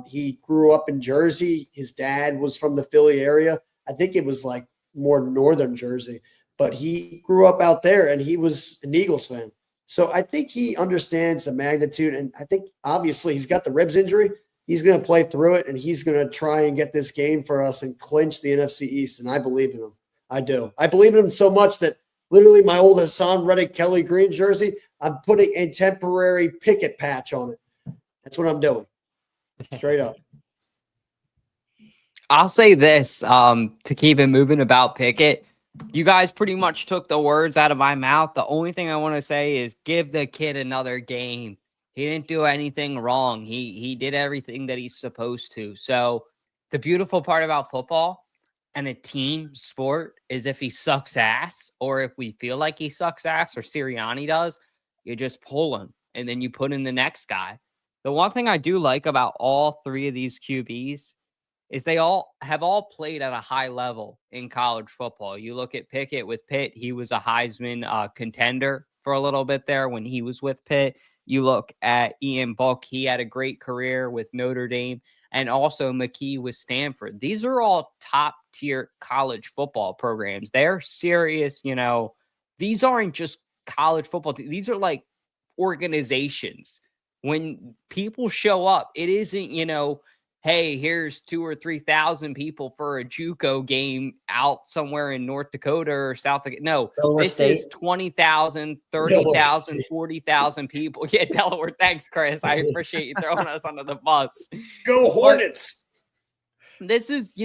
He grew up in Jersey. His dad was from the Philly area. I think it was like more northern Jersey, but he grew up out there and he was an Eagles fan. So I think he understands the magnitude, and I think obviously he's got the ribs injury. He's going to play through it, and he's going to try and get this game for us and clinch the NFC East, and I believe in him. I do. I believe in him so much that literally my old Hassan Reddick Kelly Green jersey, I'm putting a temporary Pickett patch on it. That's what I'm doing. Straight up.
I'll say this to keep it moving about Pickett. You guys pretty much took the words out of my mouth. The only thing I want to say is give the kid another game. He didn't do anything wrong. He did everything that he's supposed to. So the beautiful part about football and a team sport is if he sucks ass, or if we feel like he sucks ass, or Sirianni does, you just pull him and then you put in the next guy. The one thing I do like about all 3 of these QBs is they all played at a high level in college football. You look at Pickett with Pitt, he was a Heisman contender for a little bit there when he was with Pitt. You look at Ian Book, he had a great career with Notre Dame, and also McKee with Stanford. These are all top tier college football programs. They're serious, these aren't just college football. These are like organizations. When people show up, it isn't, hey, here's 2,000 or 3,000 people for a JUCO game out somewhere in North Dakota or South Dakota. No,
Delaware
this
State.
is 20,000, 30,000, 40,000 people. Yeah, Delaware. Thanks, Chris. I appreciate you throwing us under the bus.
Go Hornets.
This is,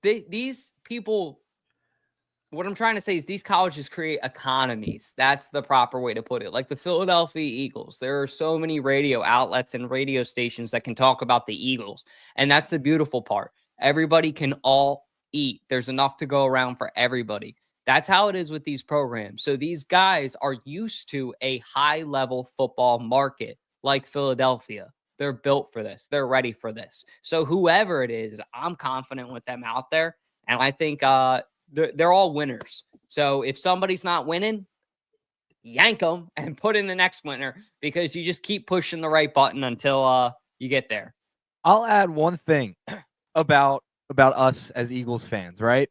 these people, what I'm trying to say is these colleges create economies. That's the proper way to put it. Like the Philadelphia Eagles, there are so many radio outlets and radio stations that can talk about the Eagles. And that's the beautiful part. Everybody can all eat. There's enough to go around for everybody. That's how it is with these programs. So these guys are used to a high-level football market like Philadelphia. They're built for this. They're ready for this. So whoever it is, I'm confident with them out there. And I think they're all winners. So if somebody's not winning, yank them and put in the next winner, because you just keep pushing the right button until you get there.
I'll add one thing about us as Eagles fans, right?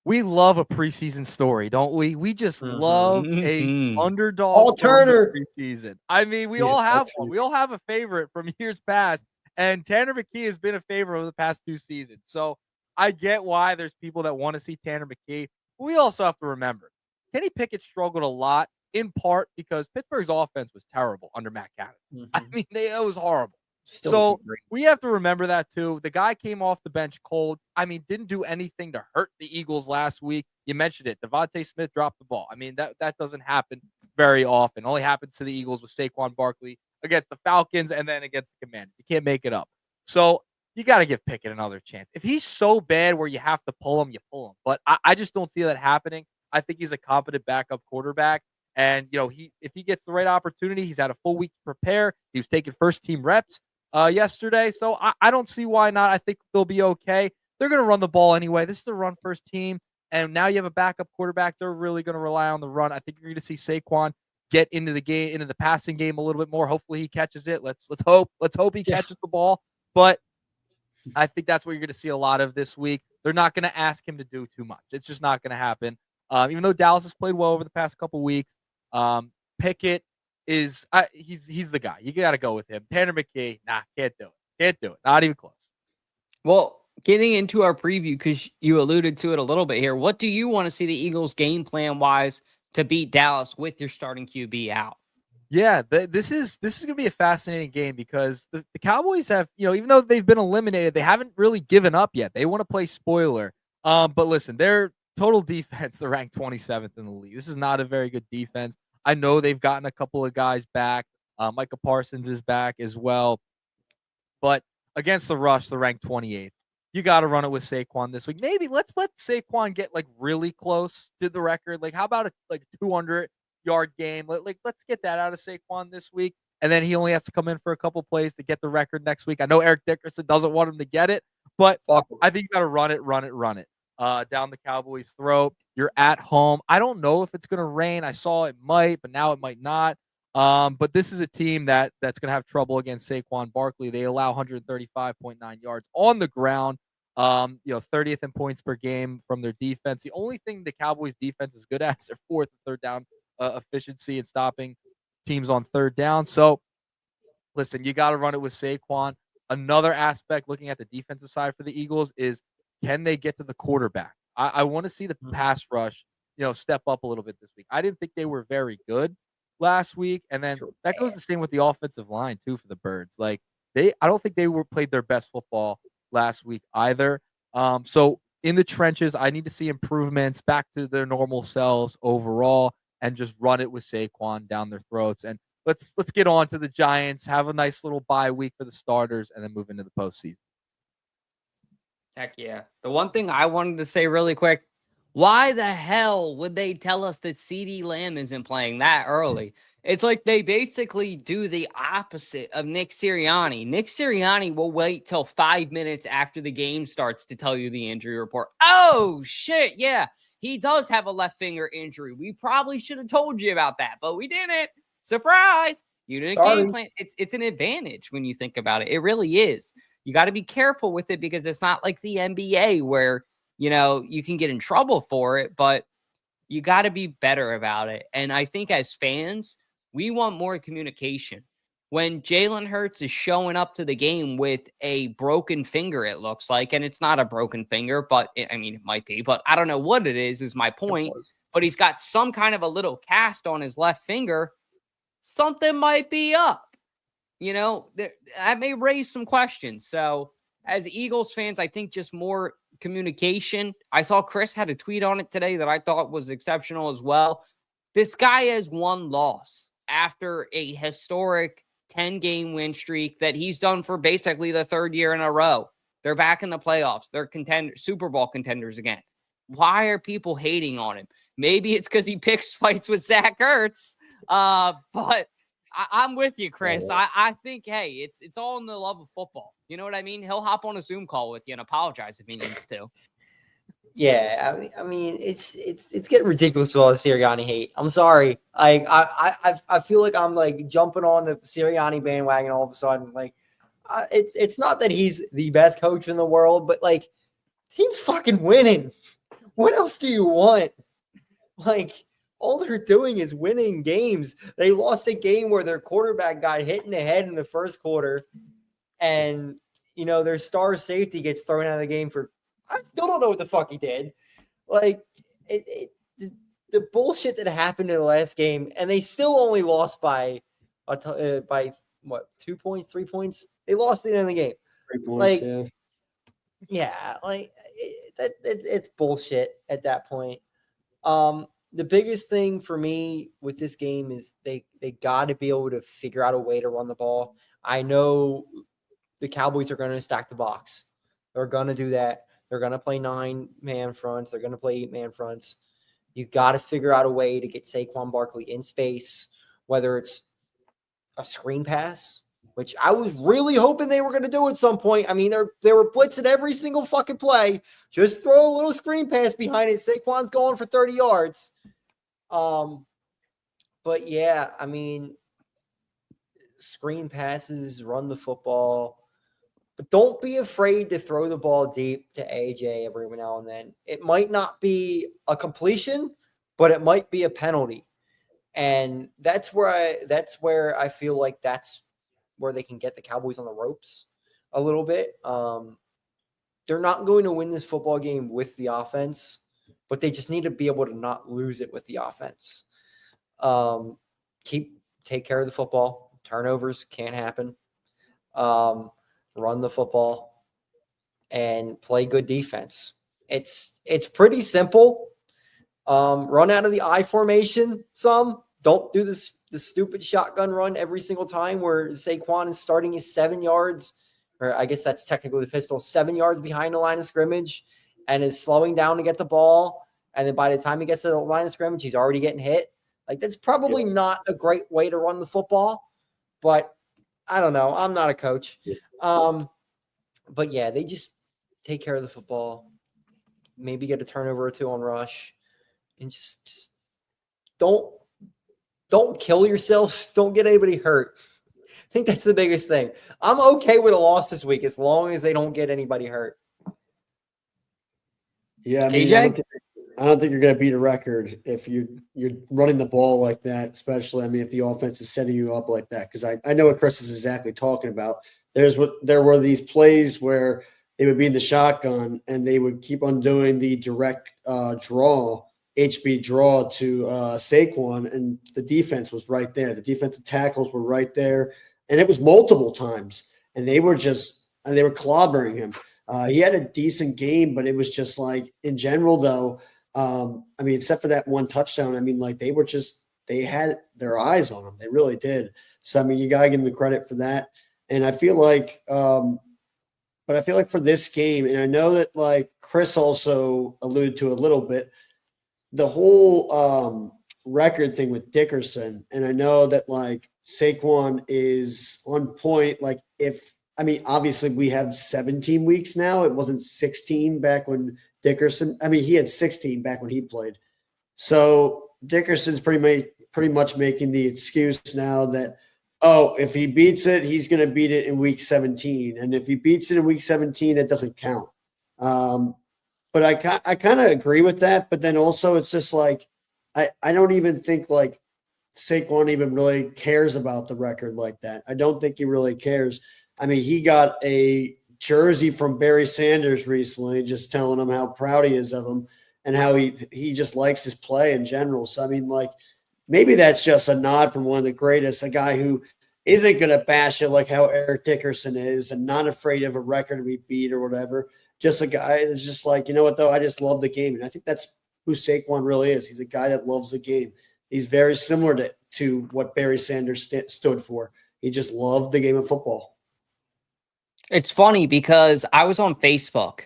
We love a preseason story, don't we? We just love a underdog
Paul Turner
preseason. I mean, we all have one. We all have a favorite from years past, and Tanner McKee has been a favorite over the past 2 seasons. So I get why there's people that want to see Tanner McKee. But we also have to remember, Kenny Pickett struggled a lot, in part because Pittsburgh's offense was terrible under Matt Canada. I mean, it was horrible. So we have to remember that too. The guy came off the bench cold. I mean, didn't do anything to hurt the Eagles last week. You mentioned it. Devontae Smith dropped the ball. I mean, that doesn't happen very often. Only happens to the Eagles with Saquon Barkley against the Falcons and then against the Commanders. You can't make it up. So you got to give Pickett another chance. If he's so bad where you have to pull him, you pull him. But I just don't see that happening. I think he's a competent backup quarterback. And, if he gets the right opportunity, he's had a full week to prepare. He was taking first-team reps yesterday. So I don't see why not. I think they'll be okay. They're going to run the ball anyway. This is the run-first team. And now you have a backup quarterback. They're really going to rely on the run. I think you're going to see Saquon get into the game, into the passing game a little bit more. Hopefully he catches it. Let's hope he catches the ball. But I think that's what you're going to see a lot of this week. They're not going to ask him to do too much. It's just not going to happen. Even though Dallas has played well over the past couple weeks, Pickett is he's the guy. You got to go with him. Tanner McKee, can't do it. Not even close.
Well, getting into our preview, because you alluded to it a little bit here, what do you want to see the Eagles game plan wise to beat Dallas with your starting QB out?
Yeah, this is going to be a fascinating game because the Cowboys have, even though they've been eliminated, they haven't really given up yet. They want to play spoiler. But listen, their total defense, they're ranked 27th in the league. This is not a very good defense. I know they've gotten a couple of guys back. Micah Parsons is back as well. But against the rush, they're ranked 28th. You got to run it with Saquon this week. Maybe let's let Saquon get really close to the record. How about a 200-yard game? Let's get that out of Saquon this week. And then he only has to come in for a couple plays to get the record next week. I know Eric Dickerson doesn't want him to get it, but I think you got to run it down the Cowboys' throat. You're at home. I don't know if it's going to rain. I saw it might, but now it might not. But this is a team that's going to have trouble against Saquon Barkley. They allow 135.9 yards on the ground. 30th in points per game from their defense. The only thing the Cowboys defense is good at is their fourth and third down efficiency and stopping teams on third down. So listen, you got to run it with Saquon. Another aspect looking at the defensive side for the Eagles is, can they get to the quarterback? I want to see the pass rush, step up a little bit this week. I didn't think they were very good last week. And then that goes the same with the offensive line too for the Birds. I don't think they played their best football last week either. So in the trenches, I need to see improvements back to their normal selves overall and just run it with Saquon down their throats. And let's get on to the Giants, have a nice little bye week for the starters, and then move into the postseason.
Heck yeah. The one thing I wanted to say really quick, why the hell would they tell us that CeeDee Lamb isn't playing that early? It's like they basically do the opposite of Nick Sirianni. Nick Sirianni will wait till 5 minutes after the game starts to tell you the injury report. Oh, shit. Yeah, he does have a left finger injury. We probably should have told you about that, but we didn't. Surprise. You didn't game plan. It's an advantage when you think about it. It really is. You got to be careful with it because it's not like the NBA where, you can get in trouble for it, but you got to be better about it. And I think as fans, we want more communication. When Jalen Hurts is showing up to the game with a broken finger, it looks like, and it's not a broken finger, but it might be, but I don't know what it is my point. But he's got some kind of a little cast on his left finger. Something might be up. That may raise some questions. So as Eagles fans, I think just more communication. I saw Chris had a tweet on it today that I thought was exceptional as well. This guy has one loss after a historic 10-game win streak that he's done for basically the third year in a row. They're back in the playoffs. They're Super Bowl contenders again. Why are people hating on him? Maybe it's because he picks fights with Zach Ertz. But I'm with you, Chris. I think, hey, it's all in the love of football. You know what I mean? He'll hop on a Zoom call with you and apologize if he needs to.
Yeah, I mean, it's getting ridiculous with all the Sirianni hate. I'm sorry. I feel like I'm like jumping on the Sirianni bandwagon all of a sudden. Like, it's not that he's the best coach in the world, but like, team's fucking winning. What else do you want? Like, all they're doing is winning games. They lost a game where their quarterback got hit in the head in the first quarter, and their star safety gets thrown out of the game for. I still don't know what the fuck he did. Like, the bullshit that happened in the last game, and they still only lost by what, 2 points, 3 points? They lost it in the game.
3 points,
like, yeah, like it's bullshit at that point. The biggest thing for me with this game is they got to be able to figure out a way to run the ball. I know the Cowboys are going to stack the box. They're going to do that. They're going to play 9-man fronts. They're going to play 8-man fronts. You got to figure out a way to get Saquon Barkley in space, whether it's a screen pass, which I was really hoping they were going to do at some point. I mean, they were blitzing every single fucking play. Just throw a little screen pass behind it. Saquon's going for 30 yards. But yeah, I mean, screen passes, run the football. But don't be afraid to throw the ball deep to AJ every now and then. It might not be a completion, but it might be a penalty. And that's where I feel like that's where they can get the Cowboys on the ropes a little bit. They're not going to win this football game with the offense, but they just need to be able to not lose it with the offense. Take care of the football. Turnovers can't happen. Run the football and play good defense. It's pretty simple. Run out of the I formation some. Don't do the stupid shotgun run every single time where Saquon is starting his 7 yards, or I guess that's technically the pistol, 7 yards behind the line of scrimmage and is slowing down to get the ball. And then by the time he gets to the line of scrimmage, he's already getting hit. Like, that's probably not a great way to run the football, but I don't know. I'm not a coach. But yeah, they just take care of the football, maybe get a turnover or two on rush, and just don't kill yourselves. Don't get anybody hurt. I think that's the biggest thing. I'm okay with a loss this week as long as they don't get anybody hurt.
Yeah, I mean, I don't think you're going to beat a record if you're running the ball like that, especially, I mean, if the offense is setting you up like that, because I know what Chris is exactly talking about. There were these plays where they would be in the shotgun and they would keep on doing the direct draw, HB draw to Saquon, and the defense was right there. The defensive tackles were right there, and it was multiple times, and they were clobbering him. He had a decent game, but it was just like, in general, though, I mean, except for that one touchdown, I mean, like, they had their eyes on him. They really did. So, I mean, you got to give them the credit for that. And I feel like, but I feel like for this game, and I know that, like, Chris also alluded to a little bit, the whole record thing with Dickerson, and I know that like Saquon is on point. Like obviously we have 17 weeks now. It wasn't 16 back when Dickerson. He had 16 back when he played. So Dickerson's pretty much making the excuse now that, if he beats it, he's going to beat it in week 17. And if he beats it in week 17, it doesn't count. But I kind of agree with that. But then also it's just like, I don't even think like Saquon even really cares about the record like that. I don't think he really cares. He got a jersey from Barry Sanders recently, just telling him how proud he is of him and how he just likes his play in general. So, maybe that's just a nod from one of the greatest, a guy who isn't going to bash it like how Eric Dickerson is and not afraid of a record to be beat or whatever. Just a guy that's just like, you know what, though, I just love the game. And I think that's who Saquon really is. He's a guy that loves the game. He's very similar to what Barry Sanders stood for. He just loved the game of football.
It's funny because I was on Facebook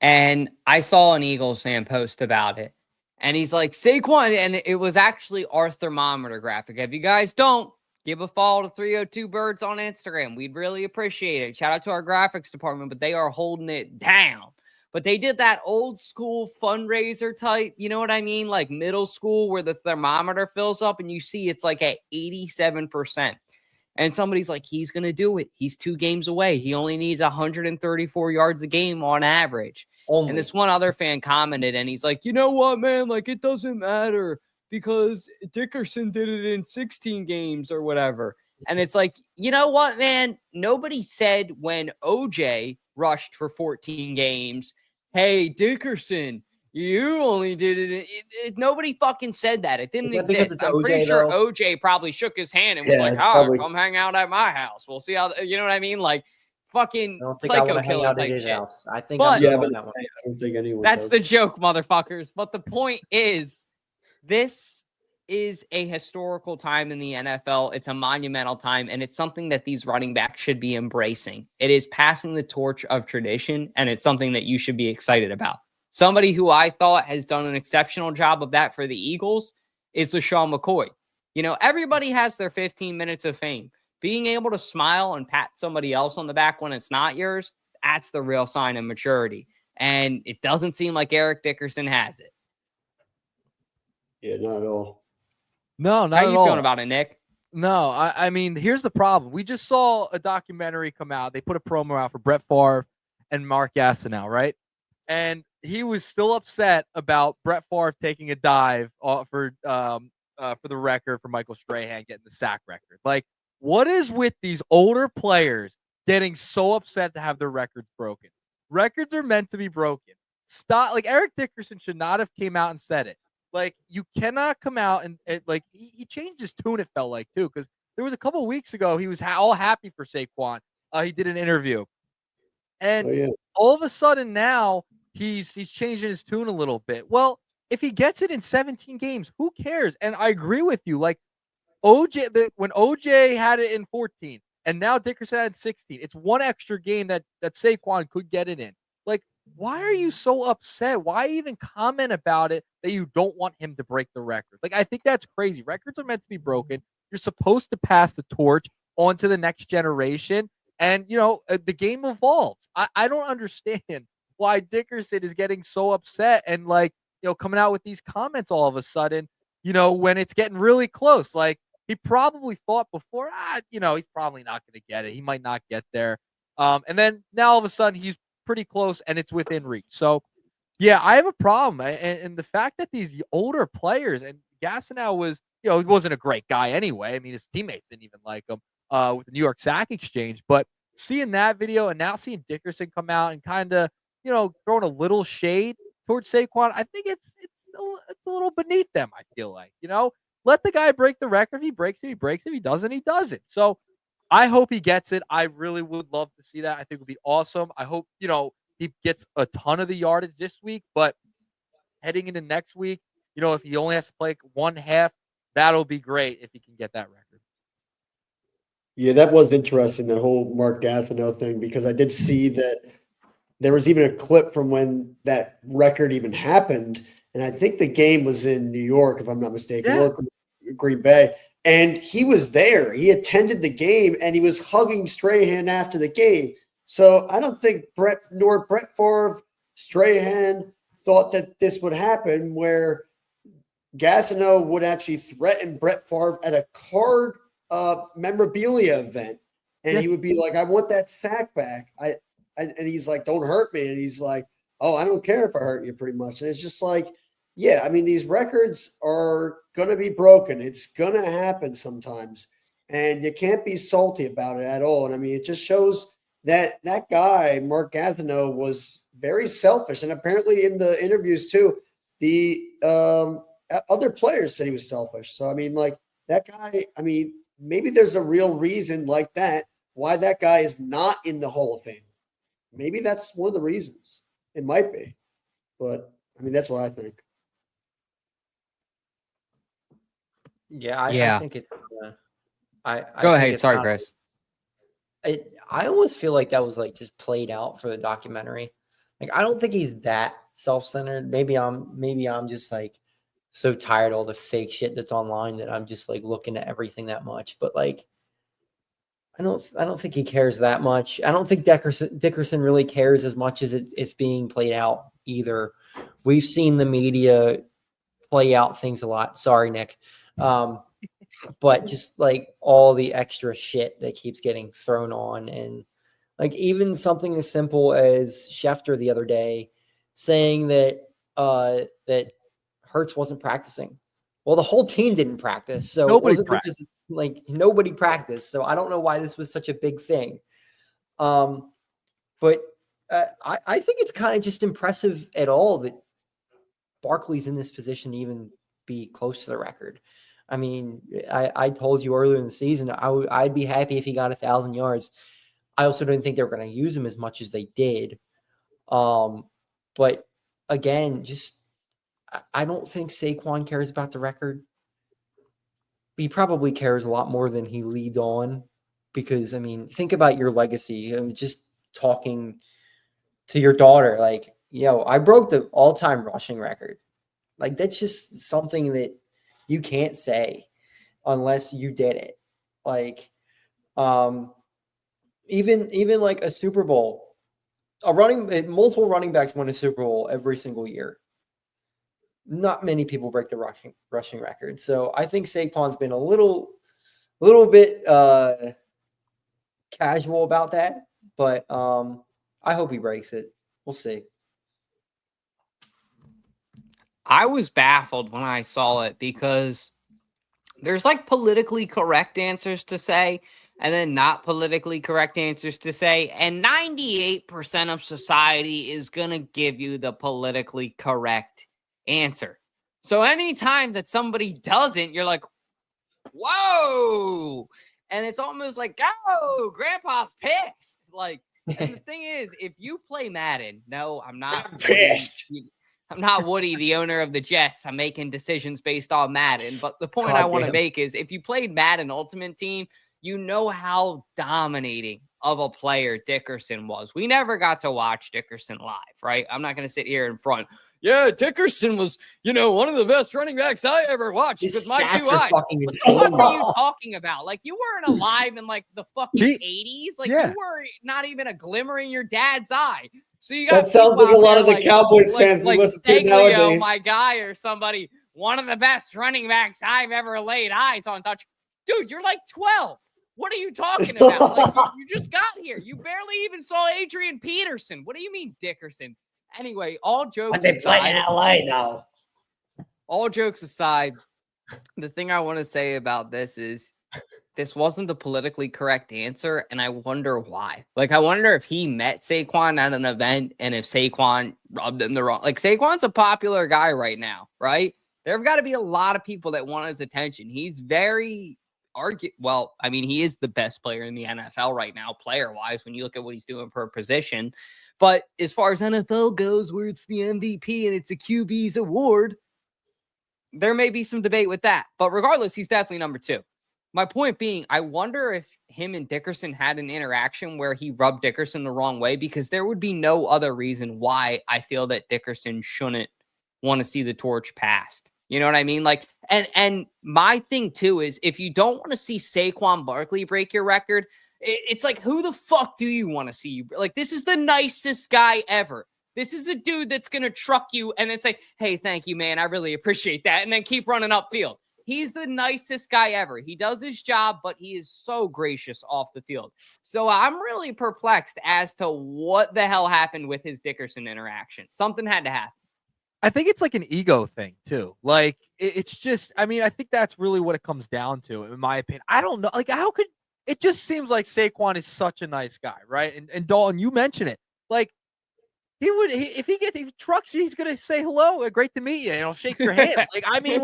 and I saw an Eagles fan post about it. And he's like, Saquon, and it was actually our thermometer graphic. If you guys don't, give a follow to 302 Birds on Instagram. We'd really appreciate it. Shout out to our graphics department, but they are holding it down. But they did that old school fundraiser type, you know what I mean? Like middle school where the thermometer fills up and you see it's like at 87%. And somebody's like, he's going to do it. He's 2 games away. He only needs 134 yards a game on average. And this one other fan commented and he's like, you know what, man? Like, it doesn't matter because Dickerson did it in 16 games or whatever. And it's like, you know what, man? Nobody said when OJ rushed for 14 games, hey, Dickerson, you only did it. Nobody fucking said that. It didn't exist. I'm pretty sure OJ probably shook his hand and was like, come hang out at my house. We'll see how, you know what I mean? Like, fucking psycho killer type shit.
House. I think
I don't think anyone
That's
does.
the joke, motherfuckers. But the point is, this is a historical time in the NFL. It's a monumental time, and it's something that these running backs should be embracing. It is passing the torch of tradition, and it's something that you should be excited about. Somebody who I thought has done an exceptional job of that for the Eagles is LaShawn McCoy. You know, everybody has their 15 minutes of fame. Being able to smile and pat somebody else on the back when it's not yours, that's the real sign of maturity. And it doesn't seem like Eric Dickerson has it.
Yeah, not at all.
No, not
How
at
are you
all.
feeling about it, Nick?
No, I mean, here's the problem. We just saw a documentary come out. They put a promo out for Brett Favre and Mark Gastineau, right? And he was still upset about Brett Favre taking a dive for the record for Michael Strahan getting the sack record. Like, what is with these older players getting so upset to have their records broken? Records are meant to be broken. Stop. Like, Eric Dickerson should not have came out and said it. Like, you cannot come out and like, he changed his tune, it felt like, too, because there was a couple of weeks ago, he was all happy for Saquon. He did an interview. And all of a sudden now, he's changing his tune a little bit. Well, if he gets it in 17 games, who cares? And I agree with you. Like, when OJ had it in 14 and now Dickerson had 16, it's one extra game that Saquon could get it in. Like, why are you so upset? Why even comment about it that you don't want him to break the record? Like, I think that's crazy. Records are meant to be broken. You're supposed to pass the torch on to the next generation. And, you know, the game evolves. I don't understand why Dickerson is getting so upset and, like, you know, coming out with these comments all of a sudden, you know, when it's getting really close. Like, he probably thought before, you know, he's probably not going to get it. He might not get there. And then now all of a sudden he's pretty close and it's within reach. So, yeah, I have a problem. And the fact that these older players, and Gastineau was, you know, he wasn't a great guy anyway. I mean, his teammates didn't even like him with the New York Sack Exchange. But seeing that video and now seeing Dickerson come out and kind of, you know, throwing a little shade towards Saquon, I think it's a little beneath them, I feel like. You know, let the guy break the record. If he breaks it, he breaks it. If he doesn't, he doesn't. So I hope he gets it. I really would love to see that. I think it would be awesome. I hope, you know, he gets a ton of the yardage this week, but heading into next week, you know, if he only has to play one half, that'll be great if he can get that record.
Yeah, that was interesting, that whole Mark Gastineau thing, because I did see that there was even a clip from when that record even happened, and I think the game was in New York, if I'm not mistaken,
Yeah.
or Green Bay. And he was there. He attended the game, and he was hugging Strahan after the game. So I don't think Brett Favre, Strahan thought that this would happen, where Gastineau would actually threaten Brett Favre at a card memorabilia event. And he would be like, I want that sack back. And he's like, don't hurt me. And he's like, oh, I don't care if I hurt you, pretty much. And it's just like, yeah, I mean, these records are going to be broken. It's going to happen sometimes. And you can't be salty about it at all. And I mean, it just shows that that guy, Mark Gastineau, was very selfish. And apparently in the interviews too, the other players said he was selfish. So, I mean, like that guy, I mean, maybe there's a real reason like that why that guy is not in the Hall of Fame. Maybe that's one of the reasons. It might be. But, I mean, that's what I think.
Yeah, I think it's.
Go ahead. Sorry, Chris.
I almost feel like that was like just played out for the documentary. Like I don't think he's that self-centered. Maybe I'm just like so tired of all the fake shit that's online that I'm just like looking at everything that much. But like, I don't think he cares that much. I don't think Dickerson really cares as much as it's being played out either. We've seen the media play out things a lot. Sorry, Nick. But just like all the extra shit that keeps getting thrown on, and like even something as simple as Schefter the other day saying that that Hurts wasn't practicing. Well, the whole team didn't practice, so
Nobody
it wasn't
practiced.
like nobody practiced. So I don't know why this was such a big thing. But I think it's kind of just impressive at all that Barkley's in this position to even be close to the record. I mean, I told you earlier in the season, I'd be happy if he got 1,000 yards. I also didn't think they were going to use him as much as they did. But again, just I don't think Saquon cares about the record. He probably cares a lot more than he leads on, because I mean, think about your legacy. Just talking to your daughter, like, yo, I broke the all-time rushing record. Like that's just something that you can't say unless you did it. Like, even like a Super Bowl, multiple running backs win a Super Bowl every single year. Not many people break the rushing record. So I think Saquon's been a little bit casual about that, but I hope he breaks it. We'll see.
I was baffled when I saw it because there's like politically correct answers to say and then not politically correct answers to say. And 98% of society is going to give you the politically correct answer. So anytime that somebody doesn't, you're like, whoa. And it's almost like, oh, grandpa's pissed. Like, and the thing is, if you play Madden, no, I'm not
pissed.
I'm not Woody, the owner of the Jets. I'm making decisions based on Madden. But the point I want to make is if you played Madden Ultimate Team, you know how dominating of a player Dickerson was. We never got to watch Dickerson live, right? I'm not going to sit here in front. Yeah, Dickerson was, one of the best running backs I ever watched.
His
my
stats
two
are
eyes.
fucking
What
insane.
the fuck are you talking about? Like, you weren't alive in, like, the fucking 80s. Like,
Yeah.
you were not even a glimmer in your dad's eye. So you got
That sounds like a lot of the Cowboys fans we listen to nowadays.
my guy, or somebody, one of the best running backs I've ever laid eyes on. Touch, dude, you're like 12. What are you talking about? Like, you just got here. You barely even saw Adrian Peterson. What do you mean, Dickerson? Anyway, all jokes
But they played
aside,
in LA though.
all jokes aside, the thing I want to say about this is this wasn't the politically correct answer, and I wonder why. Like, I wonder if he met Saquon at an event and if Saquon rubbed him the wrong. Like, Saquon's a popular guy right now, right? There have got to be a lot of people that want his attention. He's very he is the best player in the NFL right now, player-wise, when you look at what he's doing per position. But as far as NFL goes, where it's the MVP and it's a QB's award, there may be some debate with that. But regardless, he's definitely number 2. My point being, I wonder if him and Dickerson had an interaction where he rubbed Dickerson the wrong way, because there would be no other reason why I feel that Dickerson shouldn't want to see the torch passed. You know what I mean? Like, and my thing too is if you don't want to see Saquon Barkley break your record, it's like, who the fuck do you want to see you? Like, this is the nicest guy ever. This is a dude that's going to truck you and then say, hey, thank you, man. I really appreciate that. And then keep running upfield. He's the nicest guy ever. He does his job, but he is so gracious off the field. So I'm really perplexed as to what the hell happened with his Dickerson interaction. Something had to happen.
I think it's like an ego thing too. Like it's just, I mean, I think that's really what it comes down to, in my opinion. I don't know. Like, how could it just seems like Saquon is such a nice guy, right? And Dalton, you mentioned it. Like, if he trucks you, he's gonna say hello, great to meet you, and I'll shake your hand. Like, I mean,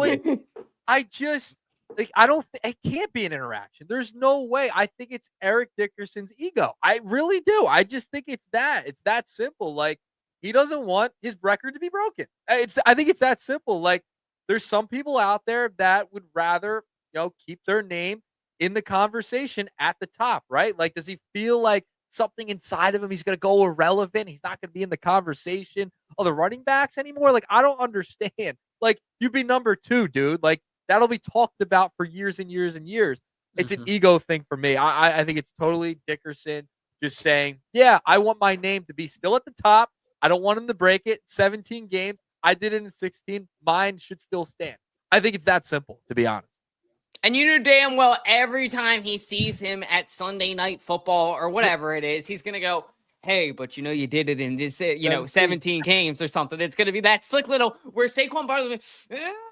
it can't be an interaction. There's no way. I think it's Eric Dickerson's ego. I really do. I just think it's that simple. Like, he doesn't want his record to be broken. I think it's that simple. Like, there's some people out there that would rather, keep their name in the conversation at the top, right? Like, does he feel like something inside of him, he's going to go irrelevant? He's not going to be in the conversation of the running backs anymore? Like, I don't understand. Like, you'd be number 2, dude. Like, that'll be talked about for years and years and years. It's an ego thing for me. I think it's totally Dickerson just saying, yeah, I want my name to be still at the top. I don't want him to break it. 17 games. I did it in 16. Mine should still stand. I think it's that simple, to be honest.
And you know damn well every time he sees him at Sunday Night Football or whatever it is, he's going to go, hey, but you did it in this, 17 games or something. It's going to be that slick little where Saquon Barkley,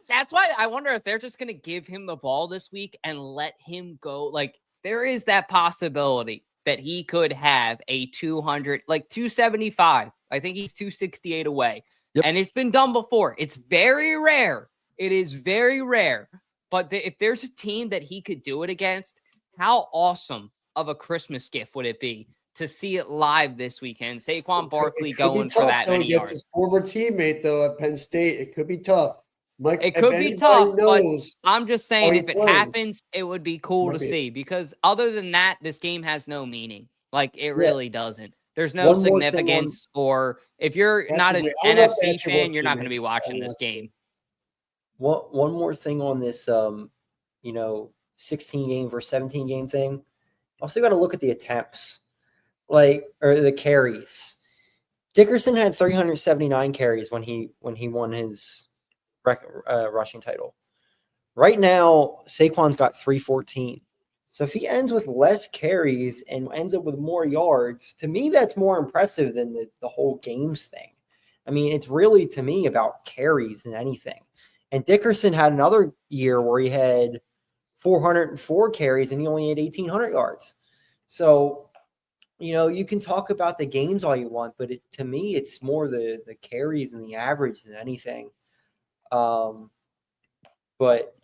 that's why I wonder if they're just going to give him the ball this week and let him go. Like, there is that possibility that he could have a 275. I think he's 268 away.
Yep.
And it's been done before. It's very rare. It is very rare. But if there's a team that he could do it against, how awesome of a Christmas gift would it be to see it live this weekend? Saquon Barkley going for that many yards.
His former teammate, though, at Penn State, it could be tough. Mike,
it could be tough, but I'm just saying if it happens, it would be cool to see, because other than that, this game has no meaning. Like, it really doesn't. There's no significance, or if you're not an NFC fan, you're not going to be watching this game.
One more thing on this, 16 game versus 17 game thing. Also got to look at the attempts, or the carries. Dickerson had 379 carries when he won his rushing title. Right now, Saquon's got 314. So if he ends with less carries and ends up with more yards, to me, that's more impressive than the whole games thing. I mean, it's really, to me, about carries than anything. And Dickerson had another year where he had 404 carries and he only had 1,800 yards. So, you can talk about the games all you want, but to me, it's more the carries and the average than anything. But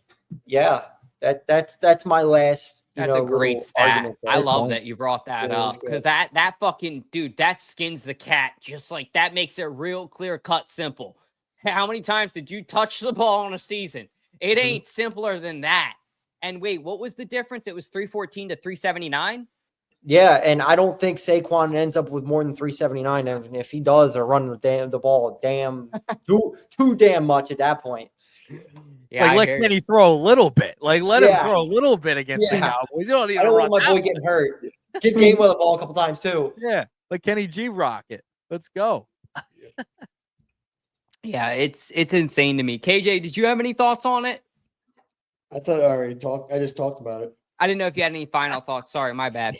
yeah, that's my last.
That's a great stat. I love that you brought that up, because that fucking dude, that skins the cat. Just like that makes it real clear cut, simple. How many times did you touch the ball in a season? It ain't simpler than that. And wait, what was the difference? It was 314 to 379.
Yeah, and I don't think Saquon ends up with more than 379. And if he does, they're running the ball too damn much at that point.
Yeah,
like, let Kenny throw a little bit. Like, let him throw a little bit against the Cowboys. You don't need to run.
I don't want my boy getting hurt. Get game with the ball a couple times too.
Yeah, like Kenny G Rocket. Let's go.
Yeah, it's insane to me. KJ, did you have any thoughts on it?
I thought I already talked. I just talked about it.
I didn't know if you had any final thoughts. Sorry, my bad.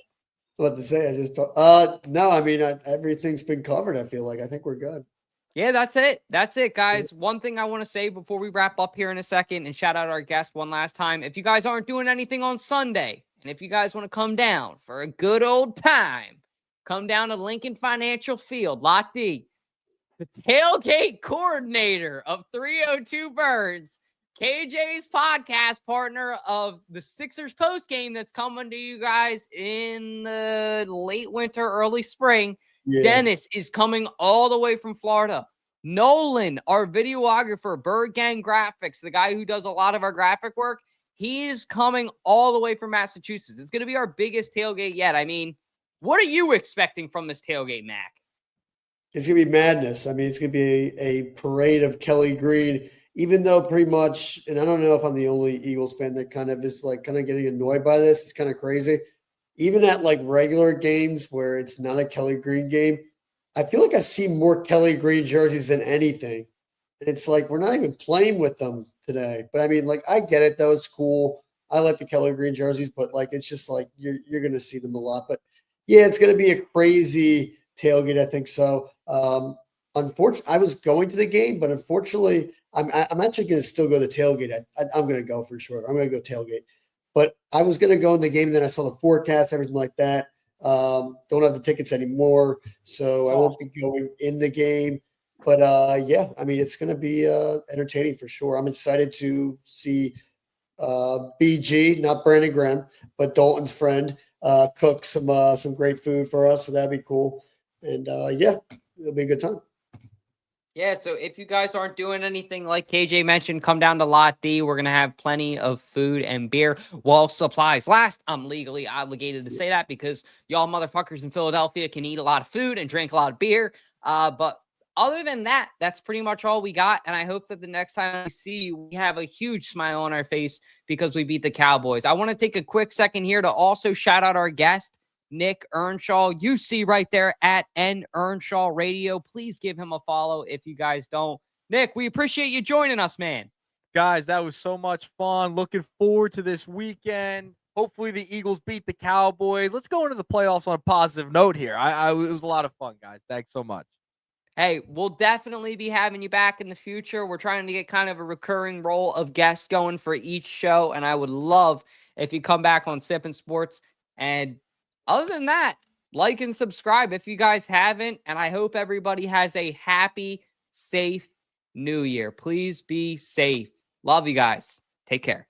What to say? I just talked. No, I mean, everything's been covered. I feel like I think we're good.
Yeah, that's it. That's it, guys. One thing I want to say before we wrap up here in a second and shout out our guest one last time. If you guys aren't doing anything on Sunday, and if you guys want to come down for a good old time, come down to Lincoln Financial Field, Lot D. The tailgate coordinator of 302 Birds, KJ's podcast partner of the Sixers postgame that's coming to you guys in the late winter, early spring. Yeah. Dennis is coming all the way from Florida. Nolan, our videographer, Bird Gang Graphics, the guy who does a lot of our graphic work, he is coming all the way from Massachusetts. It's going to be our biggest tailgate yet. I mean, what are you expecting from this tailgate, Mac?
It's going to be madness. I mean, it's going to be a parade of Kelly Green, even though pretty much, and I don't know if I'm the only Eagles fan that kind of is like kind of getting annoyed by this. It's kind of crazy. Even at like regular games where it's not a Kelly Green game, I feel like I see more Kelly Green jerseys than anything. And it's like, we're not even playing with them today. But I mean, like, I get it though. It's cool. I like the Kelly Green jerseys, but like, it's just like, you're going to see them a lot. But yeah, it's going to be a crazy tailgate. I think so. Unfortunately, I was going to the game, but unfortunately, I'm actually going to still go to the tailgate. I'm going to go for sure. I'm going to go tailgate. But I was going to go in the game, and then I saw the forecast, everything like that. Don't have the tickets anymore, so I won't be going in the game. But yeah, I mean, it's going to be entertaining for sure. I'm excited to see BG, not Brandon Graham, but Dalton's friend, cook some great food for us. So that'd be cool. And yeah, it'll be a good time.
Yeah, so if you guys aren't doing anything like KJ mentioned, come down to Lot D. We're going to have plenty of food and beer while supplies last. I'm legally obligated to say that because y'all motherfuckers in Philadelphia can eat a lot of food and drink a lot of beer. But other than that, that's pretty much all we got. And I hope that the next time we see you, we have a huge smile on our face because we beat the Cowboys. I want to take a quick second here to also shout out our guest, Nick Earnshaw. You see right there at N Earnshaw Radio. Please give him a follow if you guys don't. Nick, we appreciate you joining us, man.
Guys, that was so much fun. Looking forward to this weekend. Hopefully the Eagles beat the Cowboys. Let's go into the playoffs on a positive note here. It was a lot of fun, guys. Thanks so much.
Hey, we'll definitely be having you back in the future. We're trying to get kind of a recurring role of guests going for each show, and I would love if you come back on Sippin' Sports. And other than that, like and subscribe if you guys haven't. And I hope everybody has a happy, safe New Year. Please be safe. Love you guys. Take care.